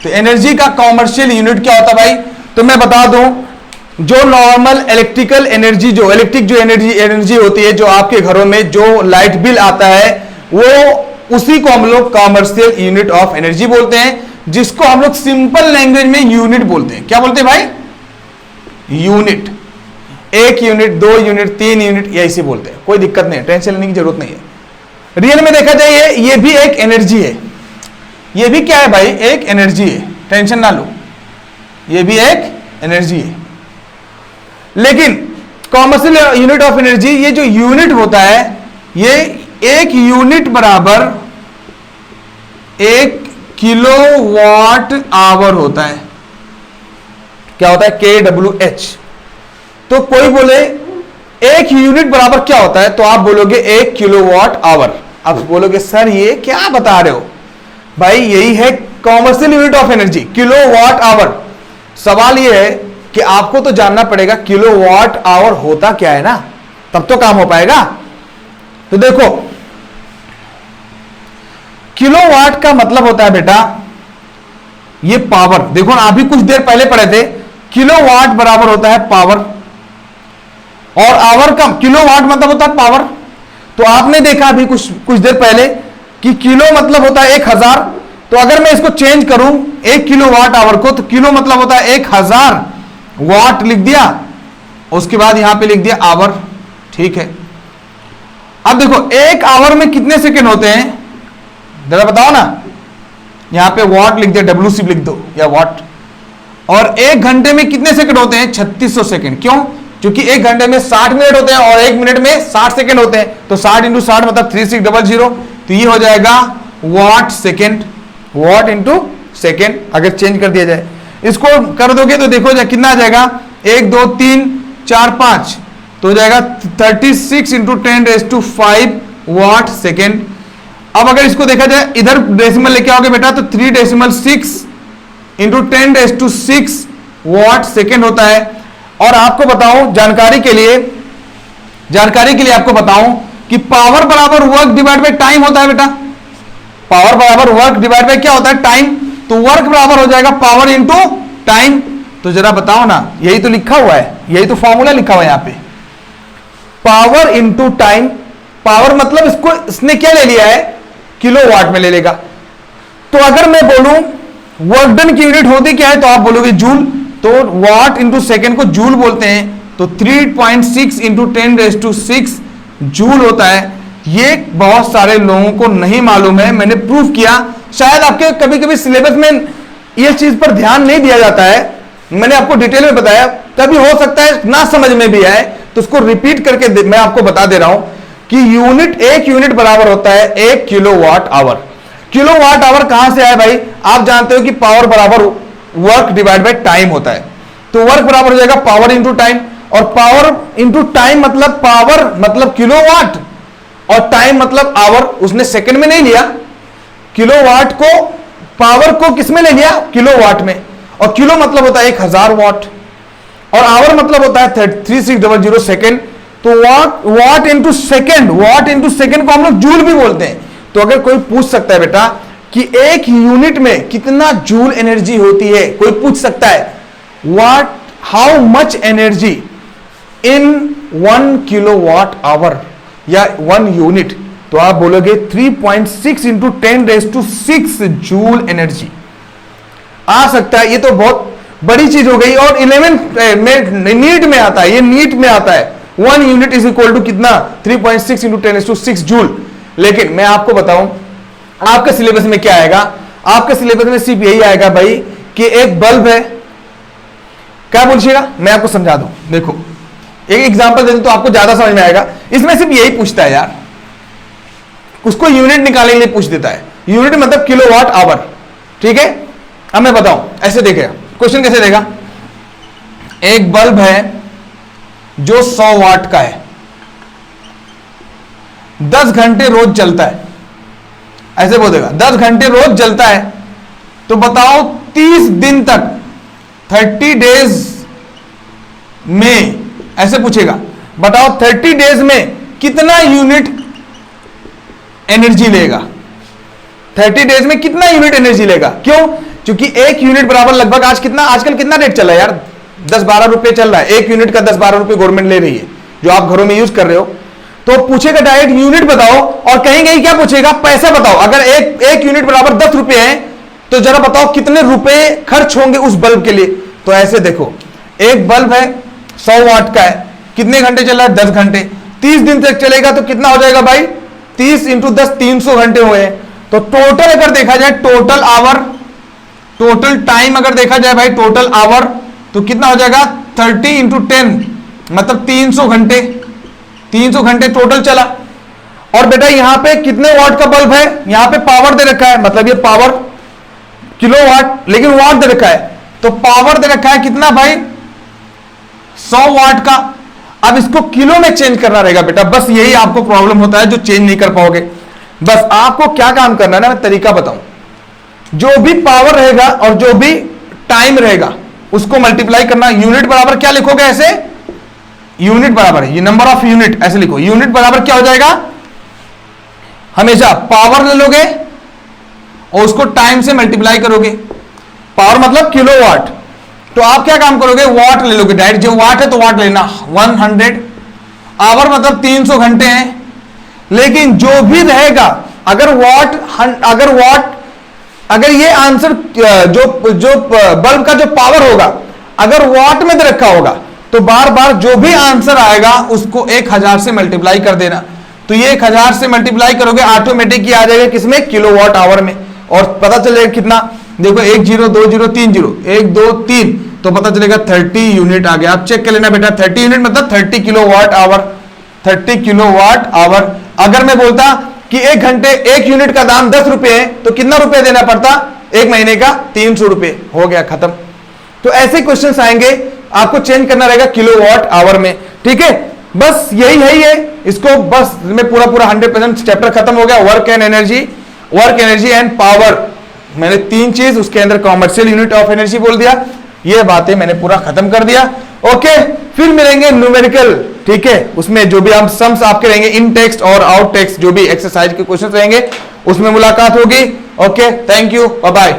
तो एनर्जी का कॉमर्शियल यूनिट क्या होता है भाई। तो मैं बता दूं, जो नॉर्मल इलेक्ट्रिकल एनर्जी, जो इलेक्ट्रिक जो एनर्जी होती है, जो आपके घरों में जो लाइट बिल आता है, वो उसी को हम लोग कॉमर्शियल यूनिट ऑफ एनर्जी बोलते हैं, जिसको हम लोग सिंपल लैंग्वेज में यूनिट बोलते हैं। क्या बोलते हैं भाई, यूनिट। 1 यूनिट, 2 यूनिट, 3 यूनिट, ये ऐसे बोलते हैं, कोई दिक्कत नहीं है, टेंशन लेने की जरूरत नहीं है। रियल में देखा जाए ये भी एक एनर्जी है, ये भी क्या है भाई, एक एनर्जी है, टेंशन ना लो, ये भी एक एनर्जी है। लेकिन कॉमर्शियल यूनिट ऑफ एनर्जी, ये जो यूनिट होता है, ये 1 यूनिट बराबर 1 किलोवाट आवर होता है। क्या होता है, KWH। तो कोई बोले एक यूनिट बराबर क्या होता है, तो आप बोलोगे 1 किलोवाट आवर। आप बोलोगे सर ये क्या बता रहे हो भाई, यही है commercial unit of energy, kilowatt hour. सवाल ये है कि आपको तो जानना पड़ेगा किलोवाट आवर होता क्या है ना, तब तो काम हो पाएगा। तो देखो किलोवाट का मतलब होता है बेटा ये पावर। देखो ना अभी कुछ देर पहले पढ़े थे, किलोवाट बराबर होता है पावर, और आवर का किलोवाट मतलब होता है पावर। तो आपने देखा अभी कुछ देर पहले कि किलो मतलब होता है 1000। तो अगर मैं इसको चेंज करूं 1 किलोवाट आवर को, तो किलो मतलब होता है 1000, वाट लिख दिया, उसके बाद यहां पे लिख दिया आवर। ठीक है, अब देखो 1 आवर में कितने सेकंड होते हैं जरा बताओ ना। यहां पे वाट लिख दिया, WC लिख दो या वाट। और 1 घंटे में कितने सेकंड होते हैं, 3600 सेकंड। क्यों? क्योंकि 1 घंटे में 60 मिनट होते हैं और 1 मिनट में 60 सेकंड होते हैं। तो 60 इंटू 60 मतलब 3600। तो ये हो जाएगा वाट सेकंड, वाट इंटू सेकंड अगर चेंज कर दिया जाए। इसको कर दोगे तो देखो कितना आ जाएगा, 1 2 3 4 5, तो हो जाएगा 36 इंटू 10⁵ वाट सेकेंड। अब अगर इसको देखा जाए इधर डेसिमल लेके आओगे बेटा, तो 3.6 इंटू 10⁶ वाट सेकेंड होता है। और आपको बताऊं जानकारी के लिए आपको बताऊं कि पावर बराबर वर्क डिवाइड बाय टाइम होता है बेटा। पावर बराबर वर्क डिवाइड बाय क्या होता है, टाइम। तो वर्क बराबर हो जाएगा पावर इंटू टाइम। तो जरा बताओ ना, यही तो लिखा हुआ है, यही तो फॉर्मूला लिखा हुआ है यहां पे, पावर इंटू टाइम। पावर मतलब इसने क्या ले लिया है, किलोवाट में ले लेगा। तो अगर मैं बोलूं वर्क डन की यूनिट होती क्या है, तो आप बोलोगे जूल। तो वाट इंटू सेकेंड को जूल बोलते हैं। तो 3.6 इंटू 10⁶ जूल होता है। ये बहुत सारे लोगों को नहीं मालूम है, मैंने प्रूफ किया। शायद आपके कभी कभी सिलेबस में ये चीज पर ध्यान नहीं दिया जाता है, मैंने आपको डिटेल में बताया, कभी हो सकता है ना समझ में भी आए, तो उसको रिपीट करके मैं आपको बता दे रहा हूं कि एक यूनिट बराबर होता है 1 किलोवाट आवर। किलोवाट आवर कहां से आया भाई, आप जानते हो कि पावर बराबर वर्क डिवाइड बाय टाइम होता है। तो वर्क बराबर हो जाएगा पावर इंटू टाइम, और पावर इंटू टाइम मतलब पावर मतलब किलोवाट, और टाइम मतलब आवर। उसने सेकंड में नहीं लिया, किलोवाट को पावर को किसमें ले लिया, किलोवाट में। और किलो मतलब होता है 1000 वाट, और आवर मतलब होता है 3600 सेकेंड। तो वाट इंटू सेकेंड, वाट इंटू सेकेंड को हम लोग जूल भी बोलते हैं। तो अगर कोई पूछ सकता है बेटा कि एक यूनिट में कितना जूल एनर्जी होती है, कोई पूछ सकता है how much energy in 1 kilowatt hour या 1 यूनिट, तो आप बोलोगे 3.6 इंटू 10⁶ जूल एनर्जी आ सकता है। ये तो बहुत बड़ी चीज हो गई, और 11th में नीट में आता है, ये नीट में आता है 1 यूनिट इज इक्वल टू कितना, 3.6 इंटू 10⁶ जूल। लेकिन मैं आपको बताऊं आपके सिलेबस में क्या आएगा, आपके सिलेबस में सिर्फ यही आएगा भाई कि एक बल्ब है। क्या बोलिएगा, मैं आपको समझा दूं। देखो एक एग्जांपल दे दूं तो आपको ज्यादा समझ में आएगा। इसमें सिर्फ यही पूछता है यार, उसको यूनिट निकालने के लिए पूछ देता है। यूनिट मतलब किलोवाट आवर, ठीक है। अब मैं बताऊं, ऐसे देखेगा क्वेश्चन, कैसे देगा, एक बल्ब है जो 100 वाट का है, 10 घंटे रोज जलता है, ऐसे बोल देगा 10 घंटे रोज जलता है। तो बताओ 30 दिन तक, 30 डेज में, ऐसे पूछेगा, बताओ 30 डेज में कितना यूनिट एनर्जी लेगा, 30 डेज में कितना यूनिट एनर्जी लेगा। क्यों? क्योंकि एक यूनिट बराबर लगभग आजकल कितना रेट चल रहा है यार, 10-12 रुपए चल रहा है। एक यूनिट का 10-12 रुपए गवर्नमेंट ले रही है, जो आप घरों में यूज कर रहे हो। तो पूछेगा डायरेक्ट यूनिट बताओ, और कहीं क्या पूछेगा, पैसा बताओ। अगर एक यूनिट बराबर 10 रुपए है, तो जरा बताओ कितने रुपए खर्च होंगे उस बल्ब के लिए। तो ऐसे देखो, एक बल्ब है 100 वाट का है, कितने घंटे चल रहा है, 10 घंटे, 30 दिन तक चलेगा तो कितना हो जाएगा भाई, 30 इंटू 10 300 घंटे हुए। तो टोटल अगर देखा जाए, टोटल आवर, टोटल टाइम अगर देखा जाए भाई, टोटल आवर, तो कितना हो जाएगा 30 इंटू 10 मतलब 300 घंटे, 300 घंटे टोटल चला। और बेटा यहां पे कितने वाट का बल्ब है, यहां पे पावर दे रखा है, मतलब ये पावर किलोवाट, लेकिन वाट दे रखा है। तो पावर दे रखा है कितना भाई, 100 वाट का। अब इसको किलो में चेंज करना रहेगा बेटा, बस यही आपको प्रॉब्लम होता है जो चेंज नहीं कर पाओगे। बस आपको क्या काम करना है ना, मैं तरीका बताऊं, जो भी पावर रहेगा और जो भी टाइम रहेगा उसको मल्टीप्लाई करना। यूनिट बराबर क्या लिखोगे ऐसे, यूनिट बराबर ये नंबर ऑफ यूनिट ऐसे लिखो, यूनिट बराबर क्या हो जाएगा, हमेशा पावर ले लोगे और उसको टाइम से मल्टीप्लाई करोगे। पावर मतलब किलोवाट, तो आप क्या काम करोगे, वाट ले लोगे डायरेक्ट, जो वाट है तो वाट लेना 100। आवर मतलब 300 घंटे हैं, लेकिन जो भी रहेगा अगर ये आंसर जो बल्ब का जो पावर होगा अगर वाट में दे रखा होगा तो बार बार जो भी आंसर आएगा उसको 1000 से मल्टीप्लाई कर देना। तो ये 1000 से मल्टीप्लाई करोगे ऑटोमेटिक आ जाएगा किसमें, किलोवाट आवर में, और पता चलेगा कितना, देखो 1 0 2 0 3 0 1 2 3, तो पता चलेगा 30 यूनिट आ गया। आप चेक कर लेना बेटा, 30 यूनिट मतलब 30 किलोवाट आवर, 30 किलोवाट आवर। अगर मैं बोलता कि 1 घंटे 1 यूनिट का दाम 10 रुपए है तो कितना रुपए देना पड़ता, 1 महीने का 300 रुपए, हो गया खत्म। तो ऐसे क्वेश्चंस आएंगे, आपको चेंज करना रहेगा किलोवाट आवर में, ठीक है। बस यही है, ये इसको बस में पूरा 100% चैप्टर खत्म हो गया। वर्क एनर्जी एंड पावर, मैंने 3 चीज उसके अंदर कॉमर्शियल यूनिट ऑफ एनर्जी बोल दिया, ये बातें मैंने पूरा खत्म कर दिया। ओके, फिर मिलेंगे न्यूमेरिकल, ठीक है, उसमें जो भी हम सम्स आपके रहेंगे इन टेक्स्ट और आउट टेक्स्ट, जो भी एक्सरसाइज के क्वेश्चन रहेंगे उसमें मुलाकात होगी। Okay, thank you, bye bye.